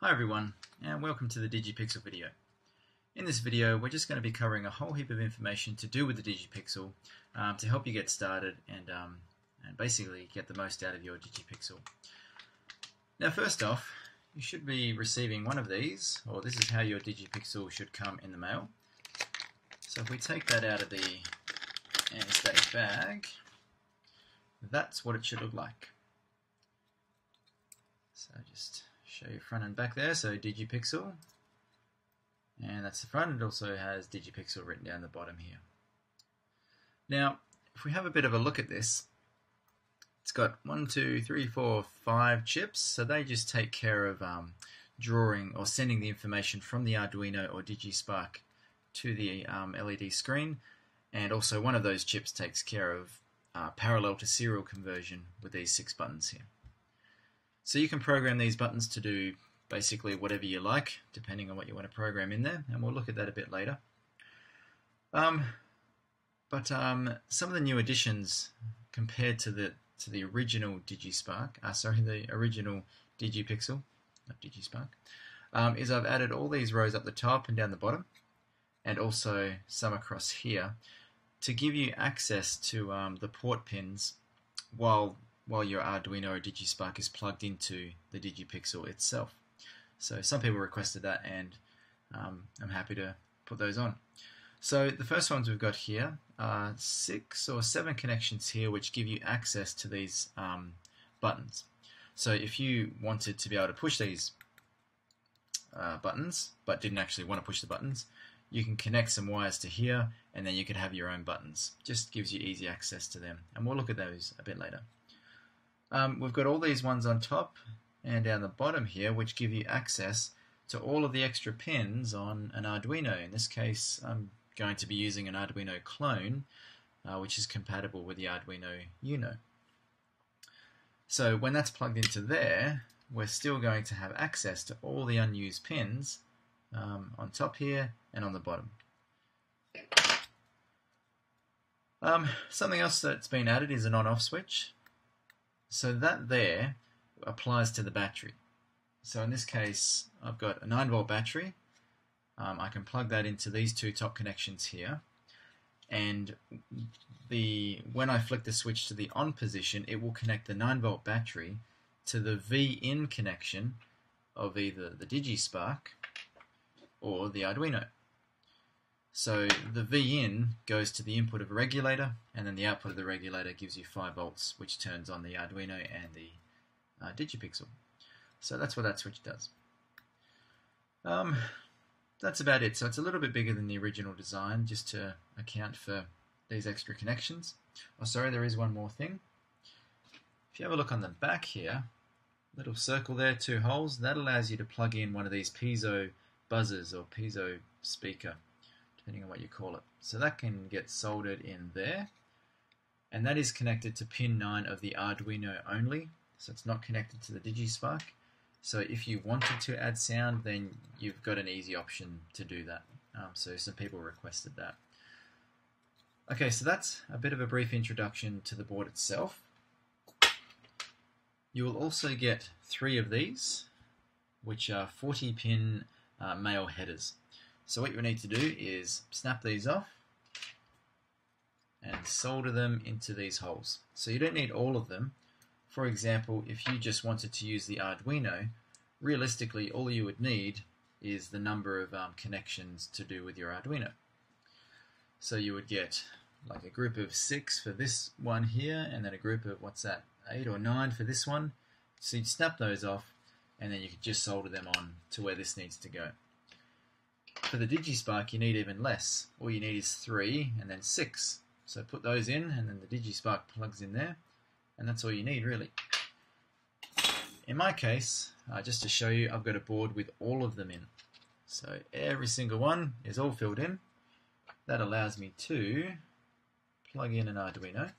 Hi everyone, and welcome to the DigiPixel video. In this video we're just going to be covering a whole heap of information to do with the DigiPixel to help you get started and basically get the most out of your DigiPixel. Now first off, you should be receiving one of these, or this is how your DigiPixel should come in the mail. So if we take that out of the anti-static bag, that's what it should look like. So just show you front and back there, so DigiPixel, and that's the front. It also has DigiPixel written down the bottom here. Now, if we have a bit of a look at this, it's got 1, 2, 3, 4, 5 chips, so they just take care of drawing or sending the information from the Arduino or DigiSpark to the LED screen, and also one of those chips takes care of parallel to serial conversion with these 6 buttons here. So you can program these buttons to do basically whatever you like, depending on what you want to program in there, and we'll look at that a bit later. Some of the new additions compared to the original the original DigiPixel, not DigiSpark, is I've added all these rows up the top and down the bottom, and also some across here, to give you access to the port pins while your Arduino or DigiSpark is plugged into the DigiPixel itself. So some people requested that, and I'm happy to put those on. So the first ones we've got here are 6 or 7 connections here which give you access to these buttons. So if you wanted to be able to push these buttons but didn't actually want to push the buttons, you can connect some wires to here, and then you could have your own buttons. Just gives you easy access to them, and we'll look at those a bit later. We've got all these ones on top and down the bottom here which give you access to all of the extra pins on an Arduino. In this case I'm going to be using an Arduino clone which is compatible with the Arduino Uno. So when that's plugged into there, we're still going to have access to all the unused pins on top here and on the bottom. Something else that's been added is an on-off switch. So that there applies to the battery. So in this case, I've got a 9-volt battery. I can plug that into these 2 top connections here, and when I flick the switch to the on position, it will connect the 9-volt battery to the V-in connection of either the DigiSpark or the Arduino. So the V-in goes to the input of a regulator, and then the output of the regulator gives you 5 volts, which turns on the Arduino and the DigiPixel. So that's what that switch does. That's about it. So it's a little bit bigger than the original design, just to account for these extra connections. Oh, sorry, there is one more thing. If you have a look on the back here, little circle there, 2 holes, that allows you to plug in one of these piezo buzzers or piezo speaker, depending on what you call it. So that can get soldered in there, and that is connected to pin 9 of the Arduino only, so it's not connected to the DigiSpark. So if you wanted to add sound, then you've got an easy option to do that. So some people requested that. Okay, so that's a bit of a brief introduction to the board itself. You will also get 3 of these, which are 40-pin male headers. So what you need to do is snap these off and solder them into these holes. So you don't need all of them. For example, if you just wanted to use the Arduino, realistically all you would need is the number of connections to do with your Arduino. So you would get like a group of 6 for this one here, and then a group of, 8 or 9 for this one. So you'd snap those off, and then you could just solder them on to where this needs to go. For the DigiSpark, you need even less. All you need is 3 and then 6. So put those in, and then the DigiSpark plugs in there, and that's all you need really. In my case, just to show you, I've got a board with all of them in. So every single one is all filled in. That allows me to plug in an Arduino.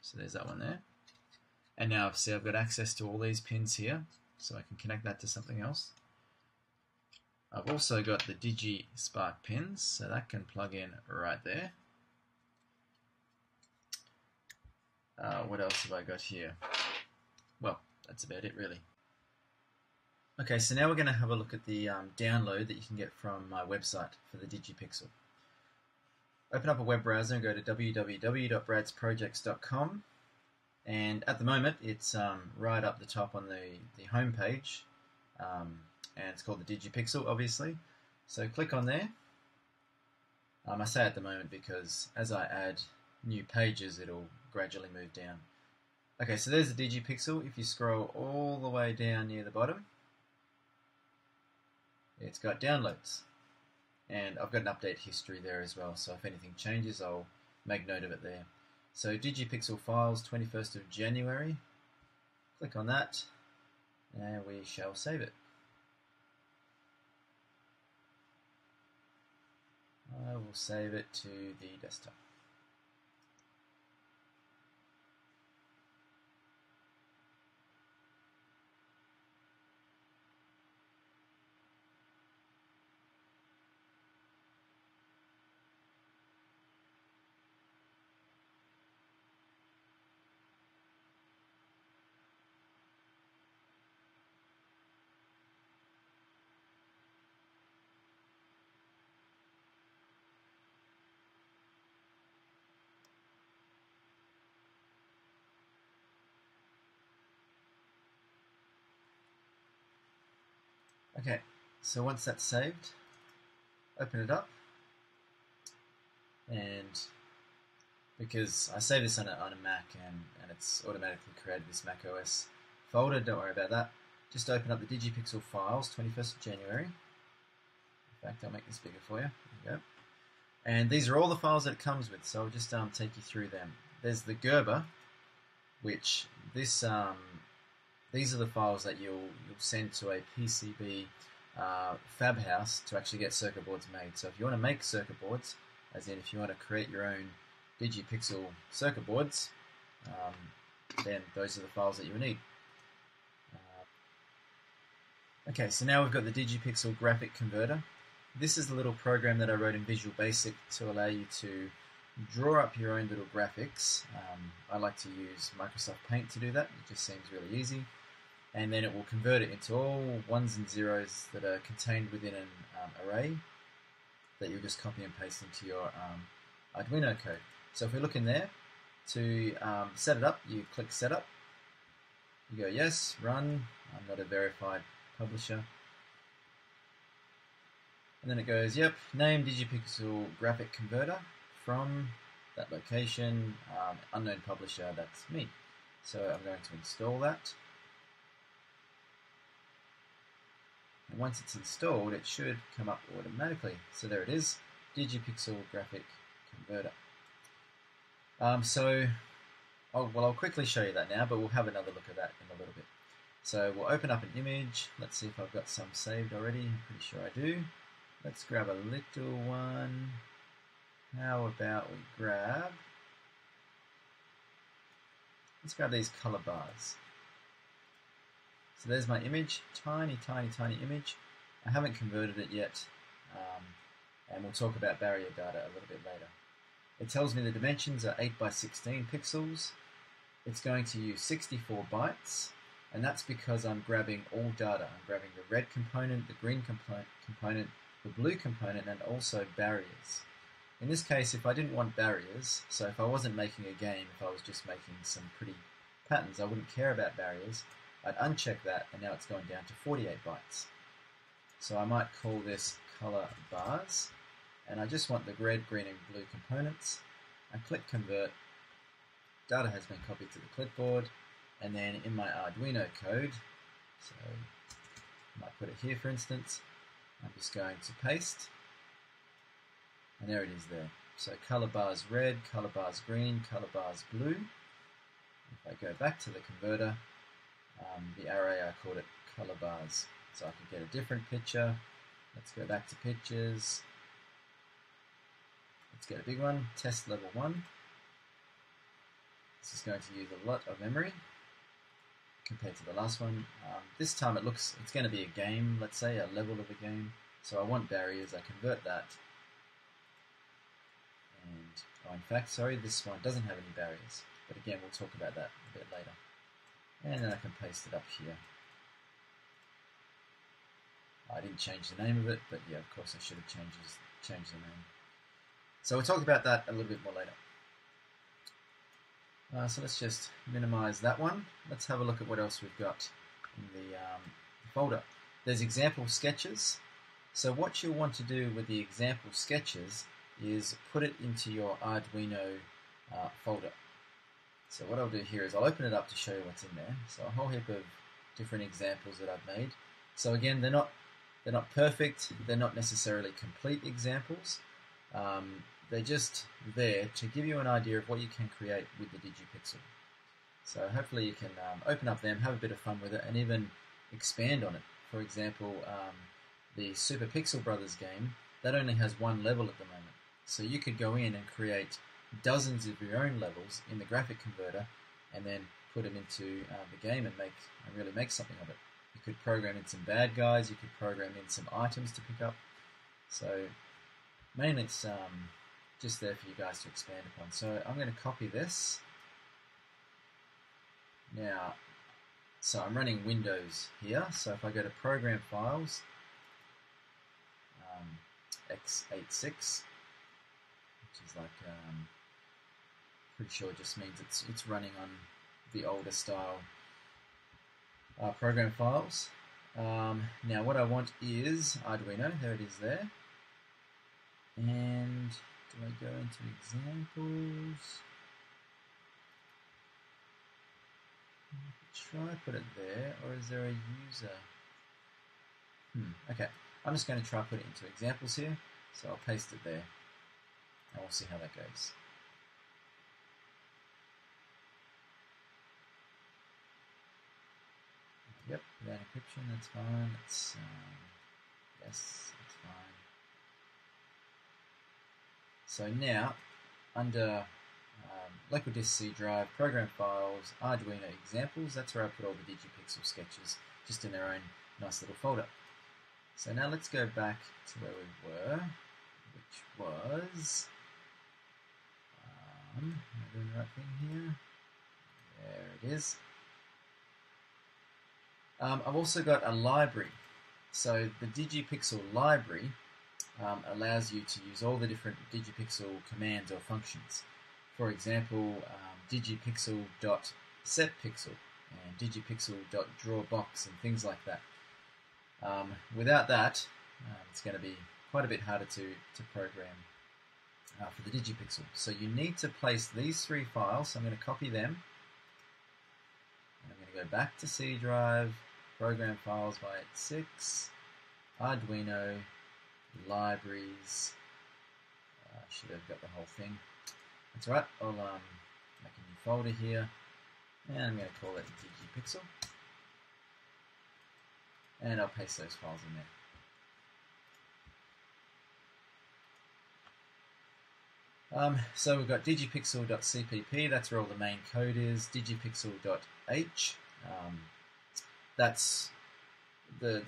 So there's that one there. And now see, I've got access to all these pins here, so I can connect that to something else. I've also got the DigiSpark pins, so that can plug in right there. What else have I got here? Well, that's about it really. Okay, so now we're going to have a look at the download that you can get from my website for the DigiPixel. Open up a web browser and go to www.bradsprojects.com, and at the moment it's right up the top on the home page, and it's called the DigiPixel, obviously. So click on there. I say at the moment because as I add new pages it'll gradually move down. Okay, so there's the DigiPixel. If you scroll all the way down near the bottom, it's got downloads, and I've got an update history there as well, so if anything changes I'll make note of it there. So DigiPixel files 21st of January, click on that and we shall save it. I will save it to the desktop. Okay, so once that's saved, open it up, and because I saved this on a Mac and it's automatically created this Mac OS folder, don't worry about that. Just open up the DigiPixel files, 21st of January. In fact, I'll make this bigger for you. There you go. And these are all the files that it comes with, so I'll just take you through them. There's the Gerber, which these are the files that you'll send to a PCB fab house to actually get circuit boards made. So if you want to make circuit boards, as in if you want to create your own DigiPixel circuit boards, then those are the files that you will need. Okay, so now we've got the DigiPixel graphic converter. This is the little program that I wrote in Visual Basic to allow you to draw up your own little graphics. I like to use Microsoft Paint to do that. It just seems really easy. And then it will convert it into all ones and zeros that are contained within an array that you'll just copy and paste into your Arduino code. So if we look in there, to set it up, you click Setup. You go yes, run. I'm not a verified publisher. And then it goes, yep, name DigiPixel graphic converter from that location, unknown publisher, that's me. So I'm going to install that. And once it's installed, it should come up automatically. So there it is, DigiPixel graphic converter. I'll quickly show you that now, but we'll have another look at that in a little bit. So we'll open up an image. Let's see if I've got some saved already. I'm pretty sure I do. Let's grab a little one. How about we let's grab these color bars. So there's my image, tiny, tiny, tiny image. I haven't converted it yet, and we'll talk about barrier data a little bit later. It tells me the dimensions are 8 by 16 pixels. It's going to use 64 bytes, and that's because I'm grabbing all data. I'm grabbing the red component, the green component, the blue component, and also barriers. In this case, if I didn't want barriers, so if I wasn't making a game, if I was just making some pretty patterns, I wouldn't care about barriers. I'd uncheck that, and now it's gone down to 48 bytes. So I might call this color bars, and I just want the red, green, and blue components. I click convert. Data has been copied to the clipboard, and then in my Arduino code, so I might put it here for instance, I'm just going to paste, and there it is there. So color bars red, color bars green, color bars blue. If I go back to the converter, the array, I called it color bars, so I could get a different picture. Let's go back to pictures. Let's get a big one, test level 1. This is going to use a lot of memory compared to the last one. This time it's going to be a game, let's say, a level of a game. So I want barriers, I convert that. And, in fact, sorry, this one doesn't have any barriers. But again, we'll talk about that a bit later. And then I can paste it up here. I didn't change the name of it, but yeah, of course I should have changed the name. So we'll talk about that a little bit more later. So let's just minimize that one. Let's have a look at what else we've got in the folder. There's example sketches. So what you'll want to do with the example sketches is put it into your Arduino folder. So what I'll do here is I'll open it up to show you what's in there. So a whole heap of different examples that I've made. So again, they're not perfect. They're not necessarily complete examples. They're just there to give you an idea of what you can create with the DigiPixel. So hopefully you can open up them, have a bit of fun with it, and even expand on it. For example, the Super Pixel Brothers game, that only has one level at the moment. So you could go in and create dozens of your own levels in the graphic converter and then put them into the game and really make something of it. You could program in some bad guys, you could program in some items to pick up. So mainly it's just there for you guys to expand upon. So I'm going to copy this. Now, so I'm running Windows here. So if I go to Program Files, x86, which is like, pretty sure it just means it's running on the older style program files. Now what I want is Arduino. There it is there. And do I go into examples? Try put it there, or is there a user? Okay, I'm just going to try put it into examples here. So I'll paste it there, and we'll see how that goes. Yep, without encryption, that's fine. It's yes, that's fine. So now, under Liquid Disk C drive, program files, Arduino examples, that's where I put all the DigiPixel sketches, just in their own nice little folder. So now let's go back to where we were, which was, am I doing the right thing here? There it is. I've also got a library. So the DigiPixel library allows you to use all the different DigiPixel commands or functions. For example, digipixel.setPixel and digipixel.drawBox and things like that. Without that, it's going to be quite a bit harder to program for the DigiPixel. So you need to place these three files. So I'm going to copy them. And I'm going to go back to C drive, program files by x86, Arduino, libraries. I should have got the whole thing. That's right, I'll make a new folder here, and I'm going to call it DigiPixel, and I'll paste those files in there. So we've got digipixel.cpp, that's where all the main code is, digipixel.h, that's the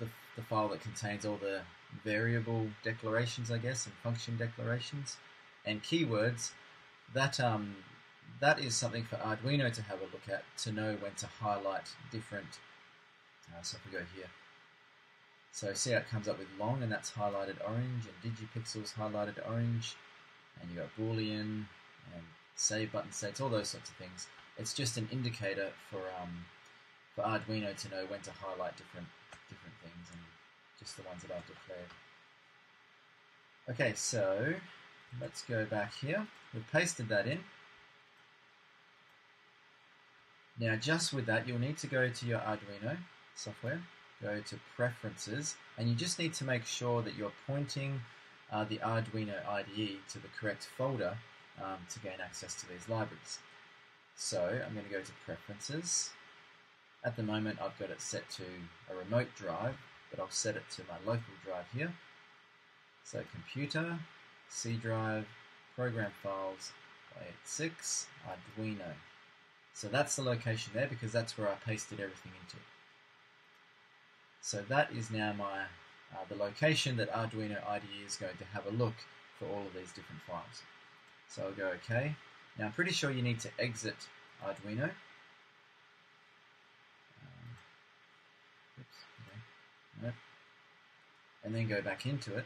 file that contains all the variable declarations, I guess, and function declarations, and keywords. That is something for Arduino to have a look at, to know when to highlight different, so if we go here, so see how it comes up with long, and that's highlighted orange, and DigiPixel's highlighted orange, and you got Boolean, and save button states, all those sorts of things. It's just an indicator for Arduino to know when to highlight different things, and just the ones that I've declared. Okay, so let's go back here. We've pasted that in. Now just with that, you'll need to go to your Arduino software, go to Preferences, and you just need to make sure that you're pointing the Arduino IDE to the correct folder to gain access to these libraries. So I'm going to go to Preferences. At the moment I've got it set to a remote drive, but I'll set it to my local drive here. So Computer, C drive, Program Files, x86, Arduino. So that's the location there because that's where I pasted everything into. So that is now my the location that Arduino IDE is going to have a look for all of these different files. So I'll go OK. Now I'm pretty sure you need to exit Arduino. Oops, okay. Nope. and then go back into it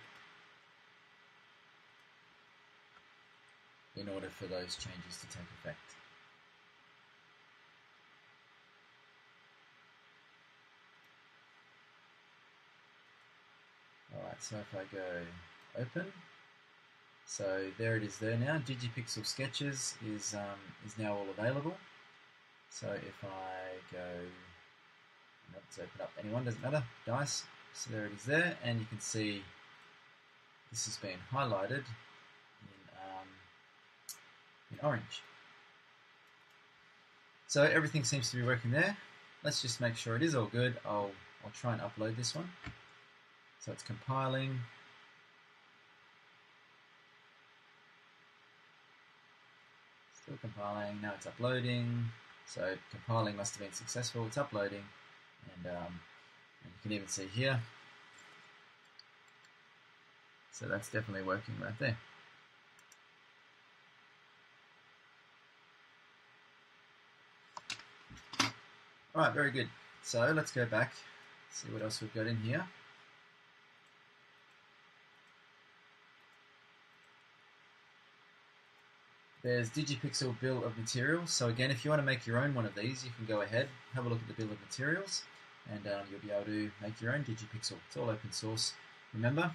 in order for those changes to take effect. Alright, so if I go open, so there it is there now. DigiPixel Sketches is now all available. So if I go, let's open up anyone, doesn't matter, dice. So there it is there, and you can see this has been highlighted in orange. So everything seems to be working there. Let's just make sure it is all good. I'll try and upload this one. So it's compiling. Still compiling. Now it's uploading. So compiling must have been successful. It's uploading, and you can even see here. So that's definitely working right there. Alright, very good. So let's go back, see what else we've got in here. There's DigiPixel Bill of Materials. So again, if you want to make your own one of these, you can go ahead, have a look at the Bill of Materials, and you'll be able to make your own DigiPixel. It's all open source. Remember,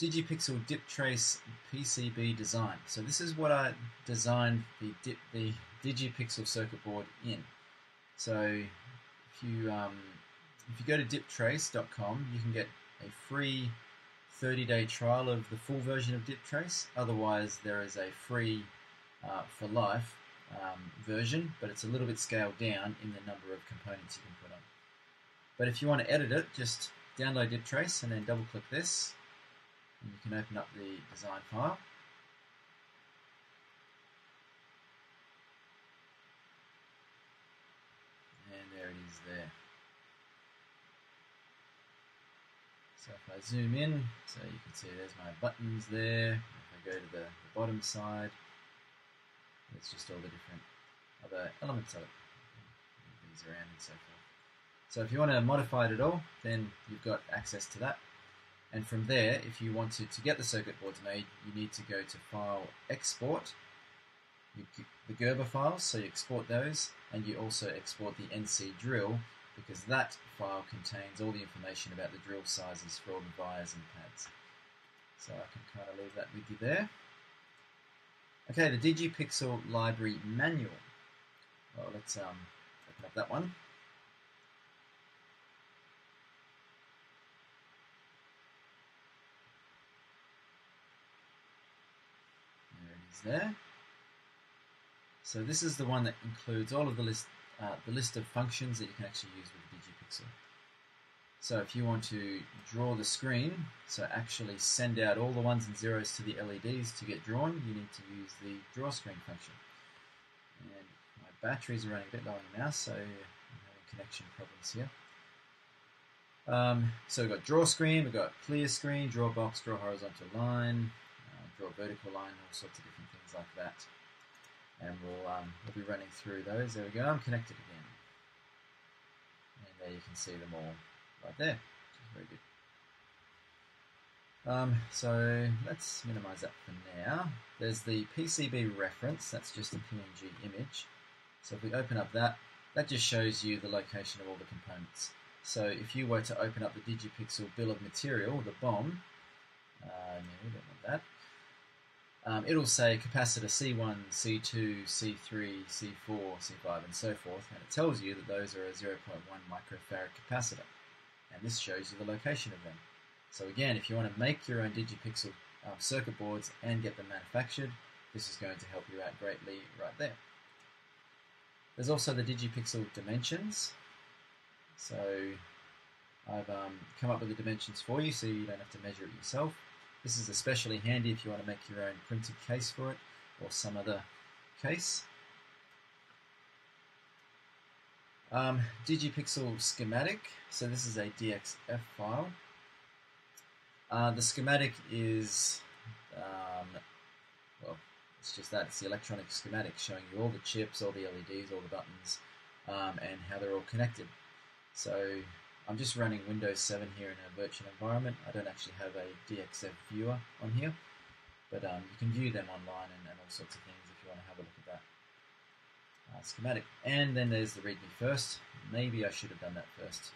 DigiPixel Dip Trace PCB design. So this is what I designed the DigiPixel circuit board in. So if you go to diptrace.com, you can get a free 30-day trial of the full version of DipTrace. Otherwise, there is a free for life version, but it's a little bit scaled down in the number of components you can put on. But if you want to edit it, just download DipTrace and then double-click this, and you can open up the design file. There it is there. So if I zoom in, so you can see there's my buttons there. If I go to the bottom side, it's just all the different other elements of it. Move things around and so forth. So if you want to modify it at all, then you've got access to that. And from there, if you wanted to get the circuit boards made, you need to go to File, Export, the Gerber files, so you export those, and you also export the NC drill, because that file contains all the information about the drill sizes for all the vias and pads. So I can kind of leave that with you there. Okay, the DigiPixel Library Manual. Well, let's open up that one. There it is there. So this is the one that includes all of the list of functions that you can actually use with DigiPixel. So if you want to draw the screen, so actually send out all the ones and zeros to the LEDs to get drawn, you need to use the draw screen function. And my batteries are running a bit low on the mouse, so I'm having connection problems here. So we've got draw screen, we've got clear screen, draw box, draw horizontal line, draw vertical line, all sorts of different things like that. And we'll be running through those. There we go, I'm connected again. And there you can see them all right there, which is very good. So let's minimize that for now. There's the PCB reference, that's just a PNG image. So if we open up that, that just shows you the location of all the components. So if you were to open up the DigiPixel Bill of Material, the BOM, no, we don't want that. It'll say capacitor C1, C2, C3, C4, C5, and so forth, and it tells you that those are a 0.1 microfarad capacitor, and this shows you the location of them. So again, if you want to make your own DigiPixel circuit boards and get them manufactured, this is going to help you out greatly right there. There's also the DigiPixel dimensions. So I've come up with the dimensions for you so you don't have to measure it yourself. This is especially handy if you want to make your own printed case for it or some other case. DigiPixel schematic. So this is a DXF file. The schematic is, well, it's just that. It's the electronic schematic showing you all the chips, all the LEDs, all the buttons, and how they're all connected. So I'm just running Windows 7 here in a virtual environment. I don't actually have a DXF viewer on here, but you can view them online and all sorts of things if you want to have a look at that schematic. And then there's the README first. Maybe I should have done that first.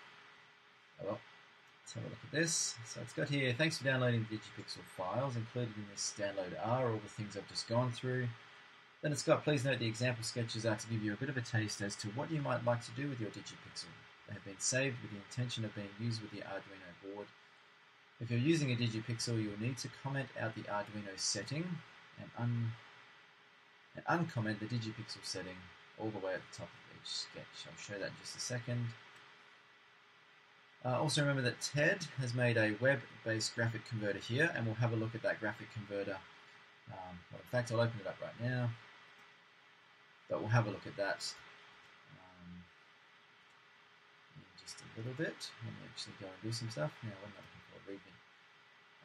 Oh well, let's have a look at this. So it's got here, thanks for downloading the DigiPixel files. Included in this download are all the things I've just gone through. Then it's got, please note the example sketches are to give you a bit of a taste as to what you might like to do with your DigiPixel. They have been saved with the intention of being used with the Arduino board. If you're using a DigiPixel, you'll need to comment out the Arduino setting and uncomment the DigiPixel setting all the way at the top of each sketch. I'll show that in just a second. Also remember that Ted has made a web-based graphic converter here, and we'll have a look at that graphic converter. Well, in fact, I'll open it up right now, but we'll have a look at that in just a little bit. Let me actually go and do some stuff. Now, what am I looking for?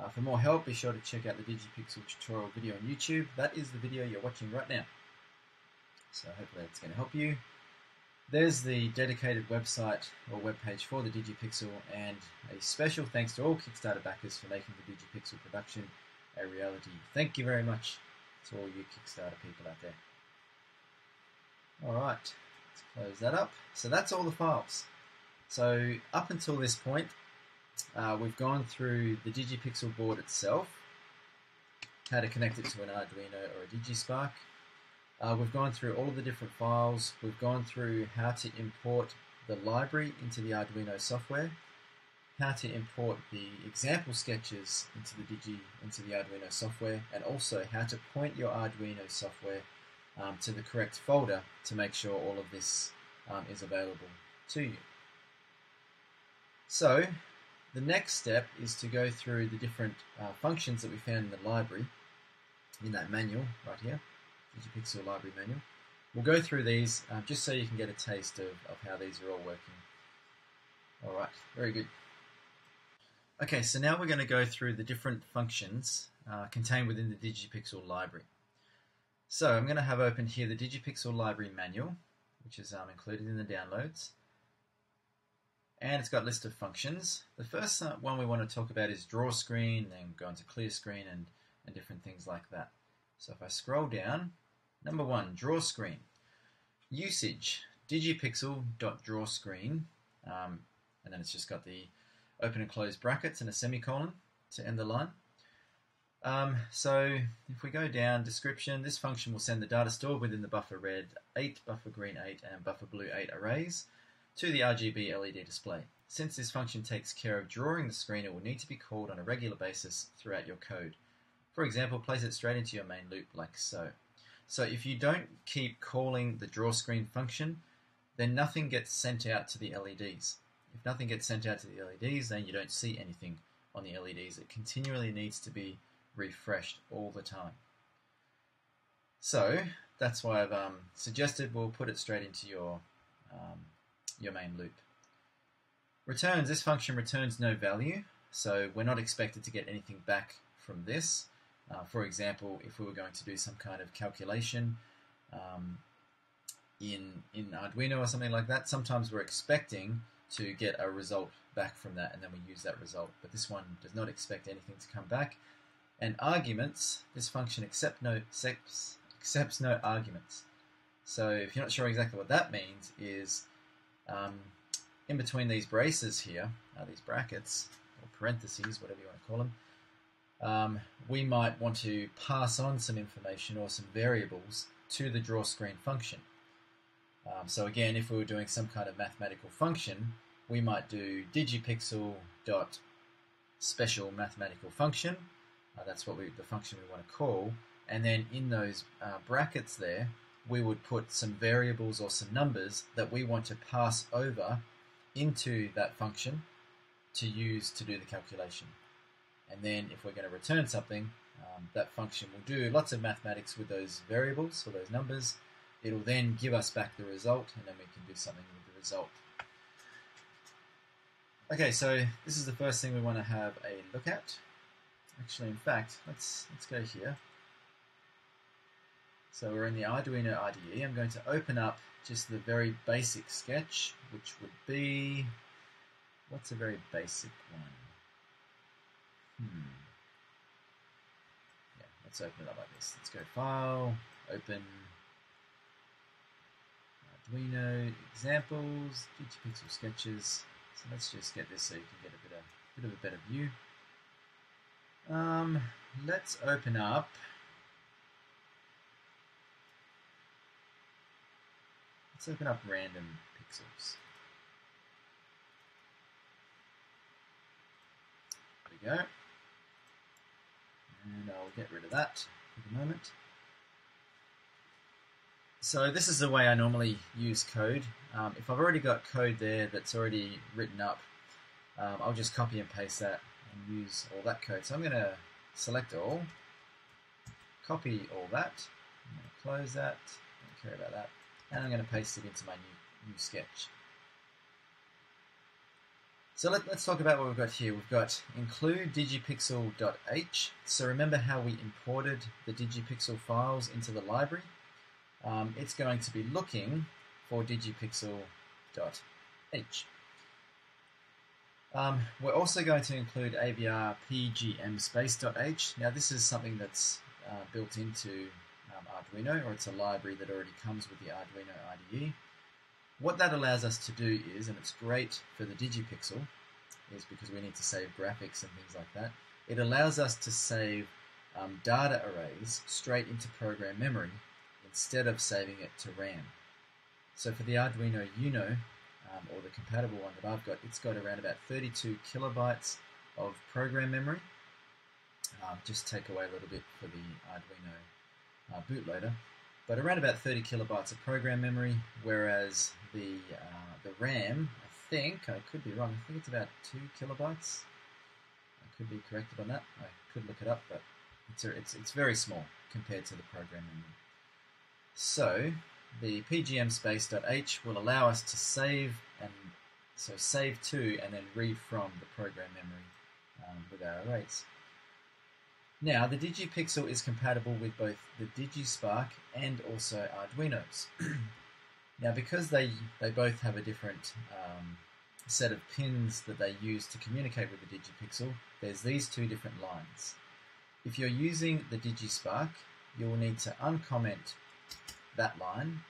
README. For more help, be sure to check out the DigiPixel tutorial video on YouTube. That is the video you're watching right now. So hopefully that's going to help you. There's the dedicated website or webpage for the DigiPixel, and a special thanks to all Kickstarter backers for making the DigiPixel production a reality. Thank you very much to all you Kickstarter people out there. Alright, let's close that up. So that's all the files. So up until this point, we've gone through the DigiPixel board itself, how to connect it to an Arduino or a DigiSpark. We've gone through all of the different files. We've gone through how to import the library into the Arduino software, how to import the example sketches into the Arduino software, and also how to point your Arduino software to the correct folder to make sure all of this is available to you. So the next step is to go through the different functions that we found in the library, in that manual right here, DigiPixel library manual. We'll go through these just so you can get a taste of how these are all working. Alright, very good. Okay, so now we're going to go through the different functions contained within the DigiPixel library. So I'm going to have open here the DigiPixel library manual, which is included in the downloads. And it's got a list of functions. The first one we want to talk about is draw screen, then go into clear screen and different things like that. So if I scroll down, number 1, draw screen. Usage, digipixel.drawScreen, and then it's just got the open and close brackets and a semicolon to end the line. So if we go down, description, this function will send the data stored within the buffer red 8, buffer green 8, and buffer blue 8 arrays to the RGB LED display. Since this function takes care of drawing the screen, it will need to be called on a regular basis throughout your code. For example, place it straight into your main loop like so. So if you don't keep calling the draw screen function, then nothing gets sent out to the LEDs. If nothing gets sent out to the LEDs, then you don't see anything on the LEDs. It continually needs to be refreshed all the time. So that's why I've suggested we'll put it straight into your main loop. Returns, this function returns no value, so we're not expected to get anything back from this. For example, if we were going to do some kind of calculation in Arduino or something like that, sometimes we're expecting to get a result back from that, and then we use that result. But this one does not expect anything to come back. And arguments, this function accepts no arguments. So if you're not sure exactly what that means, is in between these braces here, these brackets, or parentheses, whatever you want to call them, we might want to pass on some information or some variables to the draw screen function. So again, if we were doing some kind of mathematical function, we might do digipixel.special mathematical function. That's what the function we want to call. And then in those brackets there, we would put some variables or some numbers that we want to pass over into that function to use to do the calculation. And then if we're going to return something, that function will do lots of mathematics with those variables or those numbers. It'll then give us back the result, and then we can do something with the result. Okay, so this is the first thing we want to have a look at. Actually, in fact, let's go here. So we're in the Arduino IDE. I'm going to open up just the very basic sketch, which would be What's a very basic one? Yeah, let's open it up like this. Let's go File, Open, Arduino examples, DigiPixel sketches. So let's just get this so you can get a bit of a better view. Let's open up. Let's open up random pixels. There we go. And I'll get rid of that for the moment. So this is the way I normally use code. If I've already got code there that's already written up, I'll just copy and paste that and use all that code. So I'm going to select all, copy all that, I'm going to close that, don't care about that, and I'm going to paste it into my new sketch. So let's talk about what we've got here. We've got include digipixel.h. So remember how we imported the digipixel files into the library? It's going to be looking for digipixel.h. We're also going to include AVR pgm-space.h. Now this is something that's built into Arduino, or it's a library that already comes with the Arduino IDE. What that allows us to do is, and it's great for the DigiPixel, is because we need to save graphics and things like that, it allows us to save data arrays straight into program memory instead of saving it to RAM. So for the Arduino Uno, or the compatible one that I've got, it's got around about 32 kilobytes of program memory. Just take away a little bit for the Arduino bootloader. But around about 30 kilobytes of program memory, whereas the RAM, I think, I could be wrong, I think it's about 2 kilobytes. I could be corrected on that. I could look it up, but it's very small compared to the program memory. So the pgm-space.h will allow us to save to and then read from the program memory with our arrays. Now, the DigiPixel is compatible with both the DigiSpark and also Arduinos. Now, because they both have a different set of pins that they use to communicate with the DigiPixel, there's these two different lines. If you're using the DigiSpark, you'll need to uncomment that line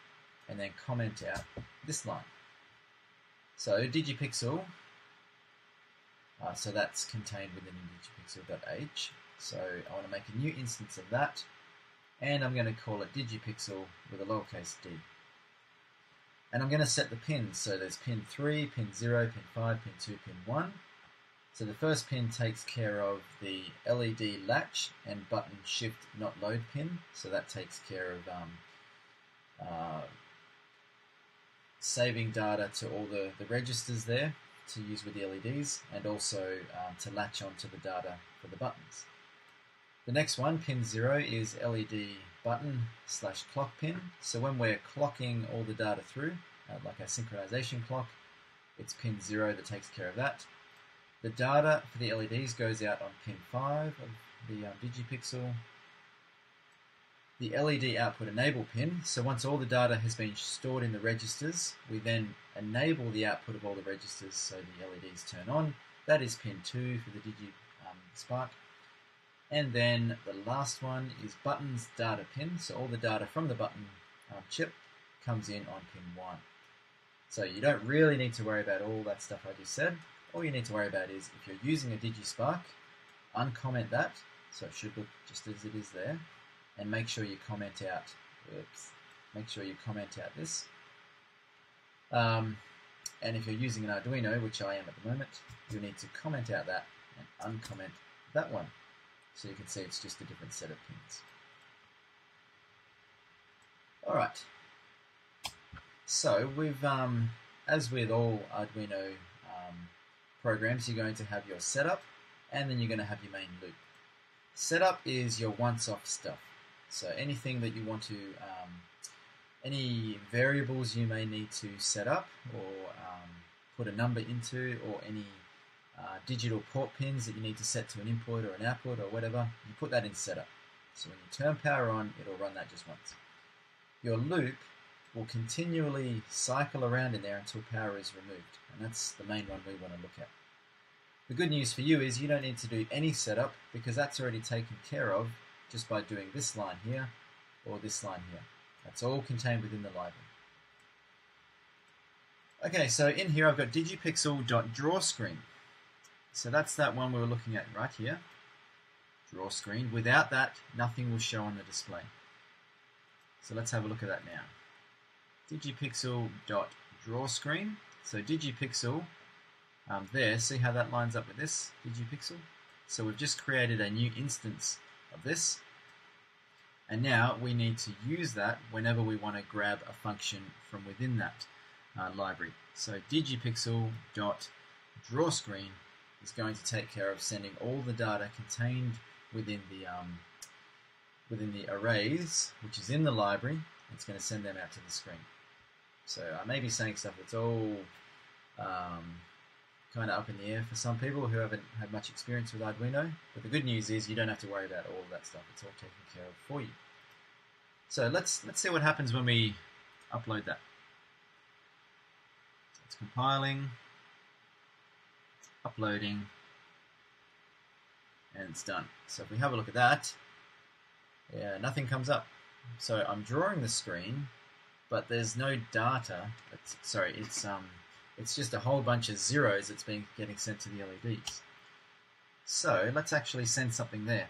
and then comment out this line. So DigiPixel, so that's contained within digipixel.h. So I want to make a new instance of that, and I'm going to call it DigiPixel with a lowercase d. And I'm going to set the pins. So there's pin 3, pin 0, pin 5, pin 2, pin 1. So the first pin takes care of the LED latch and button shift not load pin. So that takes care of saving data to all the registers there to use with the LEDs, and also to latch onto the data for the buttons. The next one, pin 0, is LED button / clock pin. So when we're clocking all the data through, like our synchronization clock, it's pin 0 that takes care of that. The data for the LEDs goes out on pin 5 of the DigiPixel. The LED output enable pin, so once all the data has been stored in the registers, we then enable the output of all the registers so the LEDs turn on. That is pin 2 for the DigiSpark. And then the last one is buttons data pin, so all the data from the button chip comes in on pin 1. So you don't really need to worry about all that stuff I just said. All you need to worry about is if you're using a DigiSpark, uncomment that, so it should look just as it is there, and make sure you comment out, this. And if you're using an Arduino, which I am at the moment, you'll need to comment out that and uncomment that one. So you can see it's just a different set of pins. Alright, so we've, as with all Arduino programs, you're going to have your setup, and then you're going to have your main loop. Setup is your once-off stuff. So anything that you want to, any variables you may need to set up or put a number into, or any digital port pins that you need to set to an input or an output or whatever, you put that in setup. So when you turn power on, it'll run that just once. Your loop will continually cycle around in there until power is removed, and that's the main one we want to look at. The good news for you is you don't need to do any setup because that's already taken care of just by doing this line here or this line here. That's all contained within the library. Okay, so in here I've got DigiPixel.drawScreen. So that's that one we were looking at right here. Draw screen. Without that, nothing will show on the display. So let's have a look at that now. DigiPixel.drawScreen. So DigiPixel, there, see how that lines up with this, DigiPixel? So we've just created a new instance of this. And now we need to use that whenever we want to grab a function from within that library. So DigiPixel.drawScreen is going to take care of sending all the data contained within the arrays, which is in the library. It's going to send them out to the screen. So I may be saying stuff that's all kind of up in the air for some people who haven't had much experience with Arduino, but the good news is you don't have to worry about all of that stuff. It's all taken care of for you. So let's see what happens when we upload that. So it's compiling, uploading, and it's done. So if we have a look at that, yeah, nothing comes up. So I'm drawing the screen, but there's no data. It's just a whole bunch of zeros that's getting sent to the LEDs. So let's actually send something there.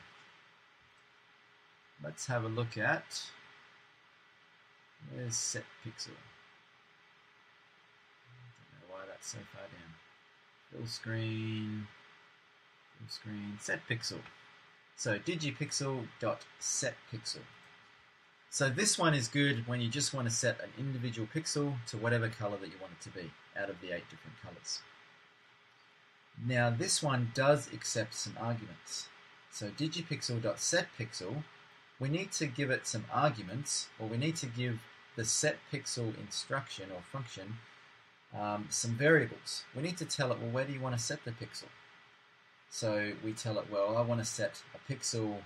Let's have a look at, where's set pixel? I don't know why that's so far down. Full screen, set pixel. So DigiPixel.setPixel. So this one is good when you just want to set an individual pixel to whatever color that you want it to be out of the 8 different colors. Now this one does accept some arguments. So DigiPixel.setPixel, we need to give it some arguments, or we need to give the setPixel instruction or function some variables. We need to tell it, well, where do you want to set the pixel? So we tell it, well, I want to set a pixel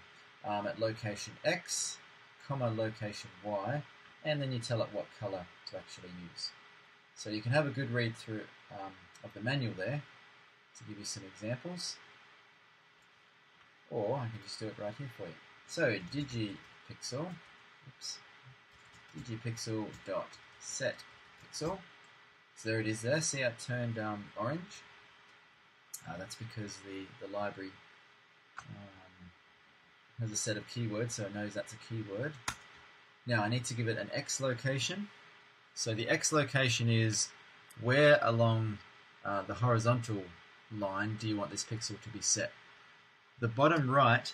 at location X, comma location Y, and then you tell it what color to actually use. So you can have a good read through of the manual there to give you some examples, or I can just do it right here for you. So DigiPixel.setPixel. So there it is there. See how it turned orange? That's because the library has a set of keywords, so it knows that's a keyword. Now I need to give it an X location. So the X location is where along the horizontal line do you want this pixel to be set. The bottom right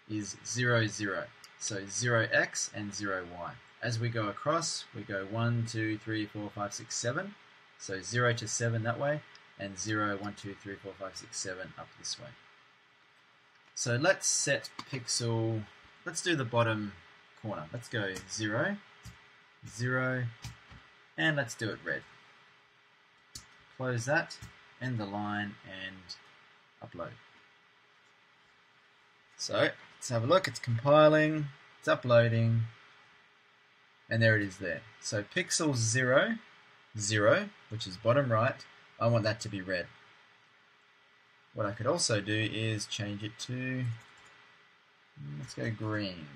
is 0, 0. So 0x and 0y. As we go across, we go 1, 2, 3, 4, 5, 6, 7. So 0 to 7 that way, and 0, 1, 2, 3, 4, 5, 6, 7 up this way. So let's set pixel, let's do the bottom corner. Let's go 0, 0, and let's do it red. Close that, end the line, and upload. So let's have a look. It's compiling, it's uploading, and there it is there. So pixel 0, 0, which is bottom right, I want that to be red. What I could also do is change it to, let's go green.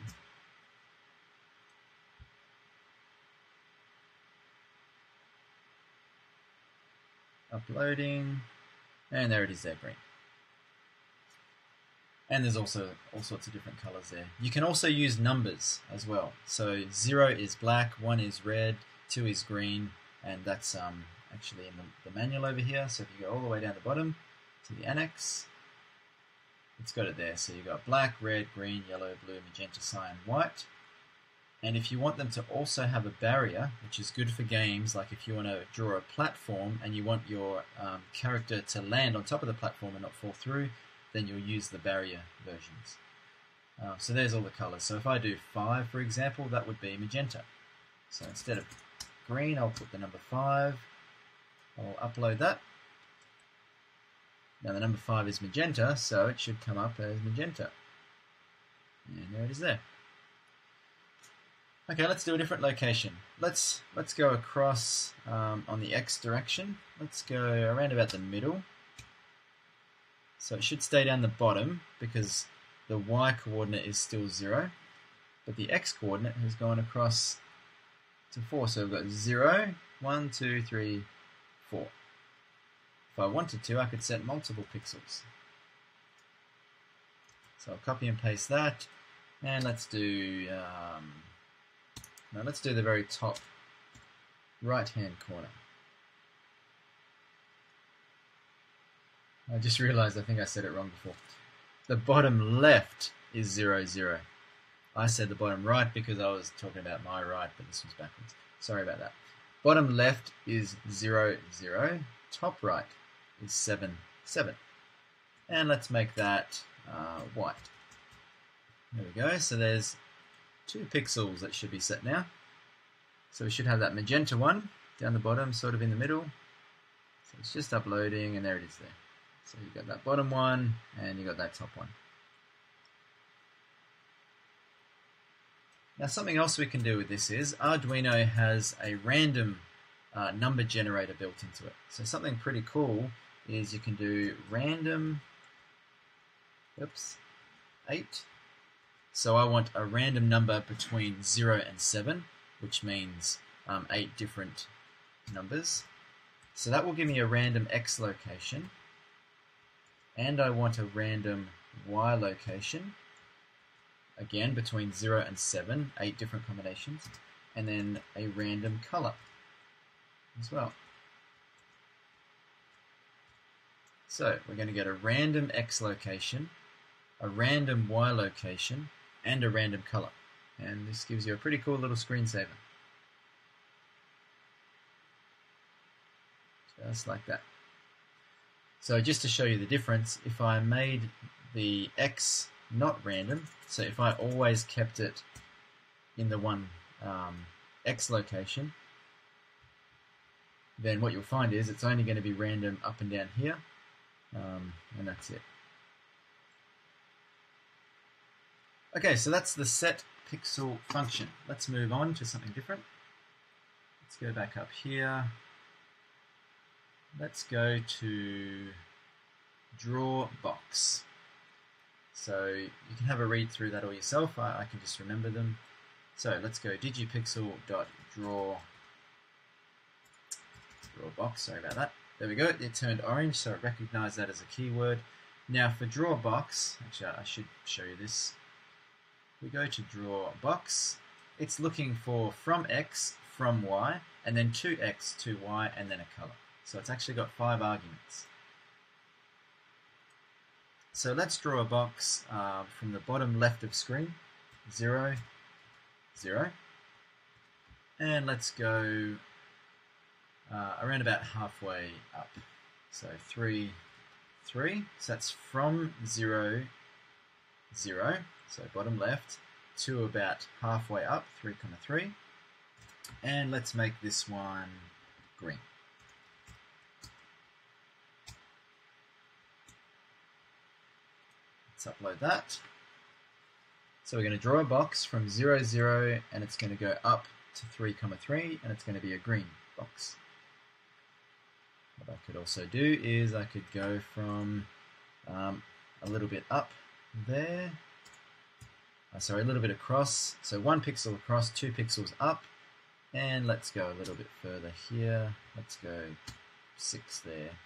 Uploading, and there it is there, green. And there's also all sorts of different colors there. You can also use numbers as well. So 0 is black, 1 is red, 2 is green, and that's actually in the manual over here. So if you go all the way down the bottom to the annex, it's got it there. So you've got black, red, green, yellow, blue, magenta, cyan, white. And if you want them to also have a barrier, which is good for games, like if you want to draw a platform and you want your character to land on top of the platform and not fall through, then you'll use the barrier versions. So there's all the colors. So if I do 5, for example, that would be magenta. So instead of green, I'll put the number 5. I'll upload that. Now the number 5 is magenta, so it should come up as magenta. And there it is there. Okay, let's do a different location. Let's go across on the X direction. Let's go around about the middle. So it should stay down the bottom because the Y coordinate is still 0, but the X coordinate has gone across to 4. So we've got 0, 1, 2, 3, 4. If I wanted to, I could set multiple pixels. So I'll copy and paste that, and let's do let's do the very top right-hand corner. I just realized I think I said it wrong before. The bottom left is 0, 0. I said the bottom right because I was talking about my right, but this was backwards. Sorry about that. Bottom left is 0, 0. Top right is 7, 7. And let's make that white. There we go. So there's 2 pixels that should be set now. So we should have that magenta one down the bottom, sort of in the middle. So it's just uploading, and there it is there. So you've got that bottom one, and you've got that top one. Now something else we can do with this is Arduino has a random number generator built into it. So something pretty cool is you can do random 8. So I want a random number between 0 and 7, which means 8 different numbers. So that will give me a random X location. And I want a random Y location. Again, between 0 and 7, 8 different combinations. And then a random color as well. So we're going to get a random X location, a random Y location, and a random color. And this gives you a pretty cool little screensaver. Just like that. So just to show you the difference, if I made the X not random, so if I always kept it in the one X location, then what you'll find is it's only going to be random up and down here, and that's it. Okay, so that's the set pixel function. Let's move on to something different. Let's go back up here. Let's go to draw box. So you can have a read through that all yourself. I can just remember them. So let's go digipixel.draw box. Sorry about that. There we go. It turned orange, so it recognized that as a keyword. Now for draw box, actually I should show you this. We go to draw box. It's looking for from X, from Y, and then to X, to Y, and then a color. So it's actually got 5 arguments. So let's draw a box from the bottom left of screen, 0, 0. And let's go around about halfway up. So 3, 3. So that's from 0, 0. So bottom left to about halfway up, 3, 3. And let's make this one green. Let's upload that. So we're going to draw a box from 0, 0, and it's going to go up to 3, 3, and it's going to be a green box. What I could also do is I could go from a little bit up there, sorry, a little bit across, so 1 pixel across, 2 pixels up, and let's go a little bit further here. Let's go 6 there,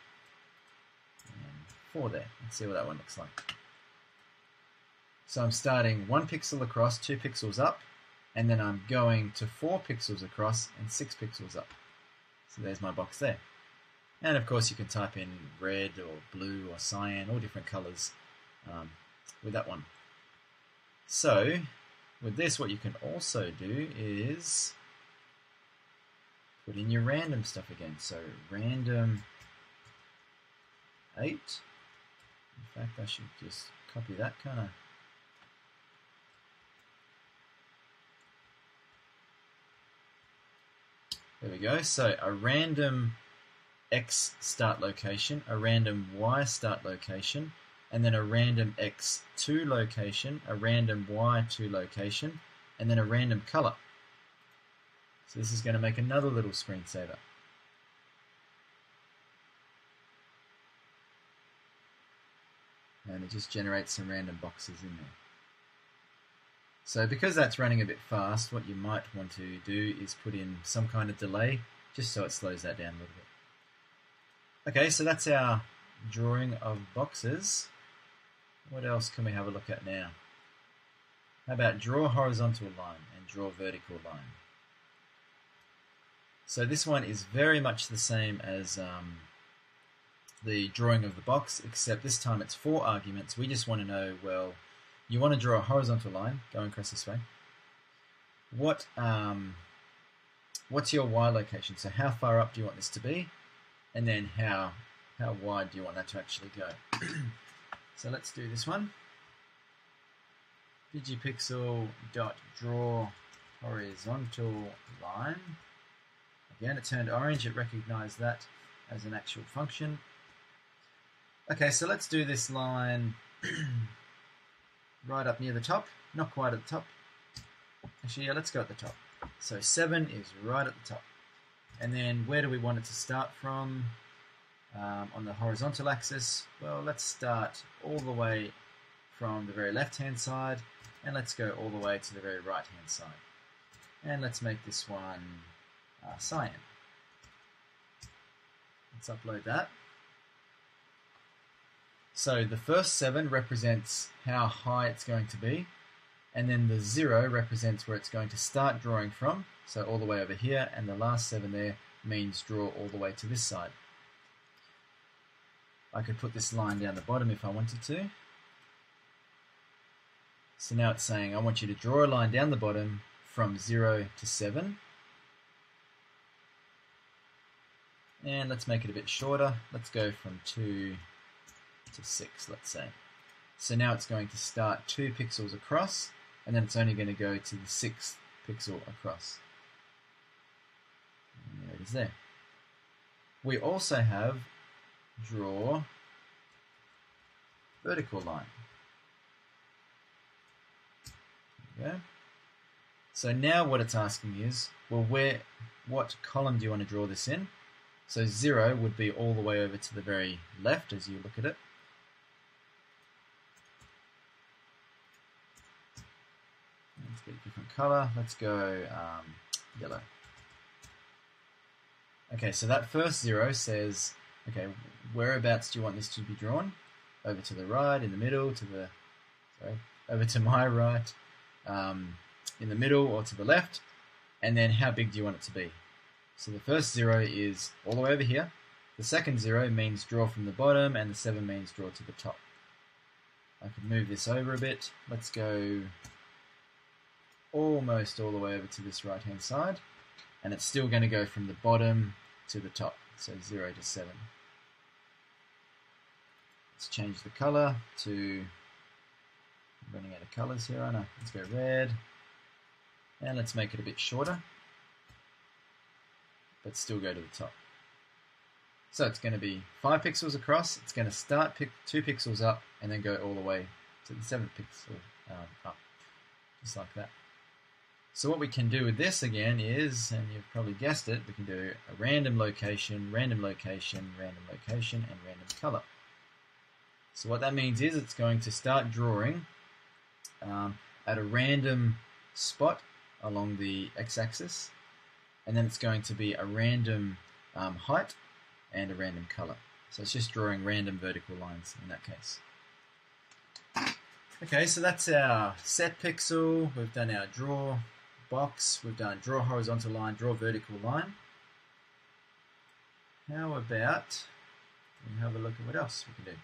and 4 there. Let's see what that one looks like. So I'm starting 1 pixel across, 2 pixels up, and then I'm going to 4 pixels across and 6 pixels up. So there's my box there. And of course you can type in red or blue or cyan, all different colors with that one. So with this, what you can also do is put in your random stuff again. So random 8. In fact, I should just copy that kind of. There we go. So a random X start location, a random Y start location, and then a random X2 location, a random Y2 location, and then a random color. So this is going to make another little screensaver. And it just generates some random boxes in there. So because that's running a bit fast, what you might want to do is put in some kind of delay, just so it slows that down a little bit. Okay, so that's our drawing of boxes. What else can we have a look at now? How about draw a horizontal line and draw a vertical line? So this one is very much the same as the drawing of the box, except this time it's 4 arguments. We just want to know, well, you want to draw a horizontal line going across this way. What's your Y location? So how far up do you want this to be? And then how wide do you want that to actually go? So let's do this one. DigiPixel.draw horizontal line. Again, it turned orange. It recognized that as an actual function. Okay, so let's do this line right up near the top. Not quite at the top. Actually, yeah, let's go at the top. So 7 is right at the top. And then where do we want it to start from? On the horizontal axis, well, let's start all the way from the very left-hand side, and let's go all the way to the very right-hand side. And let's make this one cyan. Let's upload that. So the first 7 represents how high it's going to be, and then the 0 represents where it's going to start drawing from, so all the way over here, and the last 7 there means draw all the way to this side. I could put this line down the bottom if I wanted to. So now it's saying I want you to draw a line down the bottom from 0 to 7. And let's make it a bit shorter. Let's go from 2 to 6, let's say. So now it's going to start 2 pixels across, and then it's only going to go to the 6th pixel across. And there it is there. We also have draw vertical line. There we go. So now what it's asking is, well, what column do you want to draw this in? So 0 would be all the way over to the very left as you look at it. Let's get a different color. Let's go yellow. Okay, so that first 0 says, okay, whereabouts do you want this to be drawn? Over to the right, in the middle, over to my right, in the middle, or to the left, and then how big do you want it to be? So the first 0 is all the way over here. The second 0 means draw from the bottom, and the 7 means draw to the top. I can move this over a bit. Let's go almost all the way over to this right-hand side, and it's still going to go from the bottom to the top, so 0 to 7. Let's change the color to, I'm running out of colors here, aren't I? Let's go red, and let's make it a bit shorter, but still go to the top. So it's going to be 5 pixels across. It's going to start 2 pixels up and then go all the way to the 7th pixel up, just like that. So what we can do with this again is, and you've probably guessed it, we can do a random location, random location, random location, and random color. So what that means is it's going to start drawing at a random spot along the x-axis, and then it's going to be a random height and a random color. So it's just drawing random vertical lines in that case. Okay, so that's our set pixel. We've done our draw box. We've done draw horizontal line, draw vertical line. How about we have a look at what else we can do?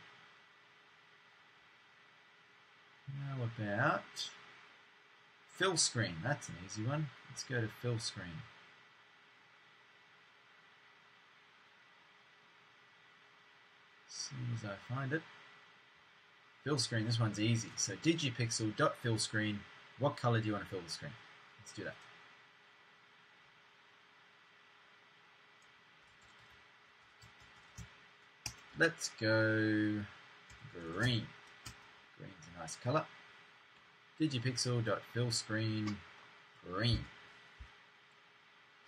How about fill screen? That's an easy one. Let's go to fill screen. As soon as I find it. Fill screen, this one's easy. So DigiPixel.fill screen. What color do you want to fill the screen? Let's do that. Let's go green. Green's a nice color. DigiPixel.fill screen green.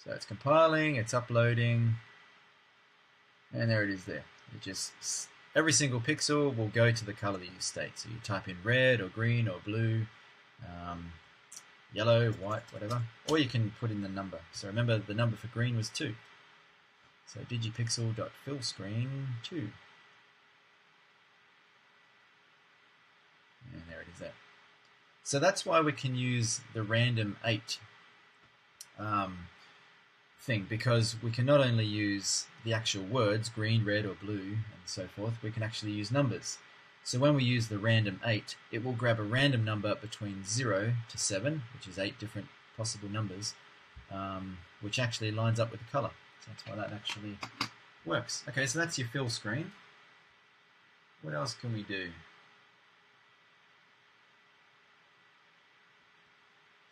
So it's compiling, it's uploading, and there it is there. It just, every single pixel will go to the color that you state. So you type in red or green or blue, yellow, white, whatever, or you can put in the number. So remember the number for green was 2. So digipixel.fillScreen2. And there it is there. So that's why we can use the random 8 thing, because we can not only use the actual words, green, red, or blue, and so forth, we can actually use numbers. So when we use the random 8, it will grab a random number between 0 to 7, which is 8 different possible numbers, which actually lines up with the color. So that's why that actually works. Okay, so that's your fill screen. What else can we do?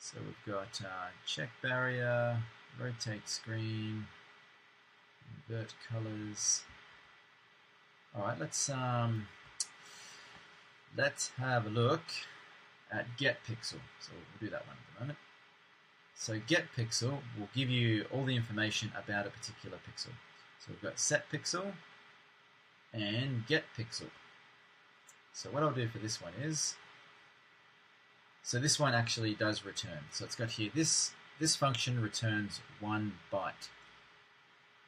So we've got check barrier, rotate screen, invert colors. All right, let's have a look at get pixel. So we'll do that one at the moment. So get pixel will give you all the information about a particular pixel. So we've got set pixel and get pixel. So what I'll do for this one is, so this one actually does return. So it's got here, this function returns 1 byte.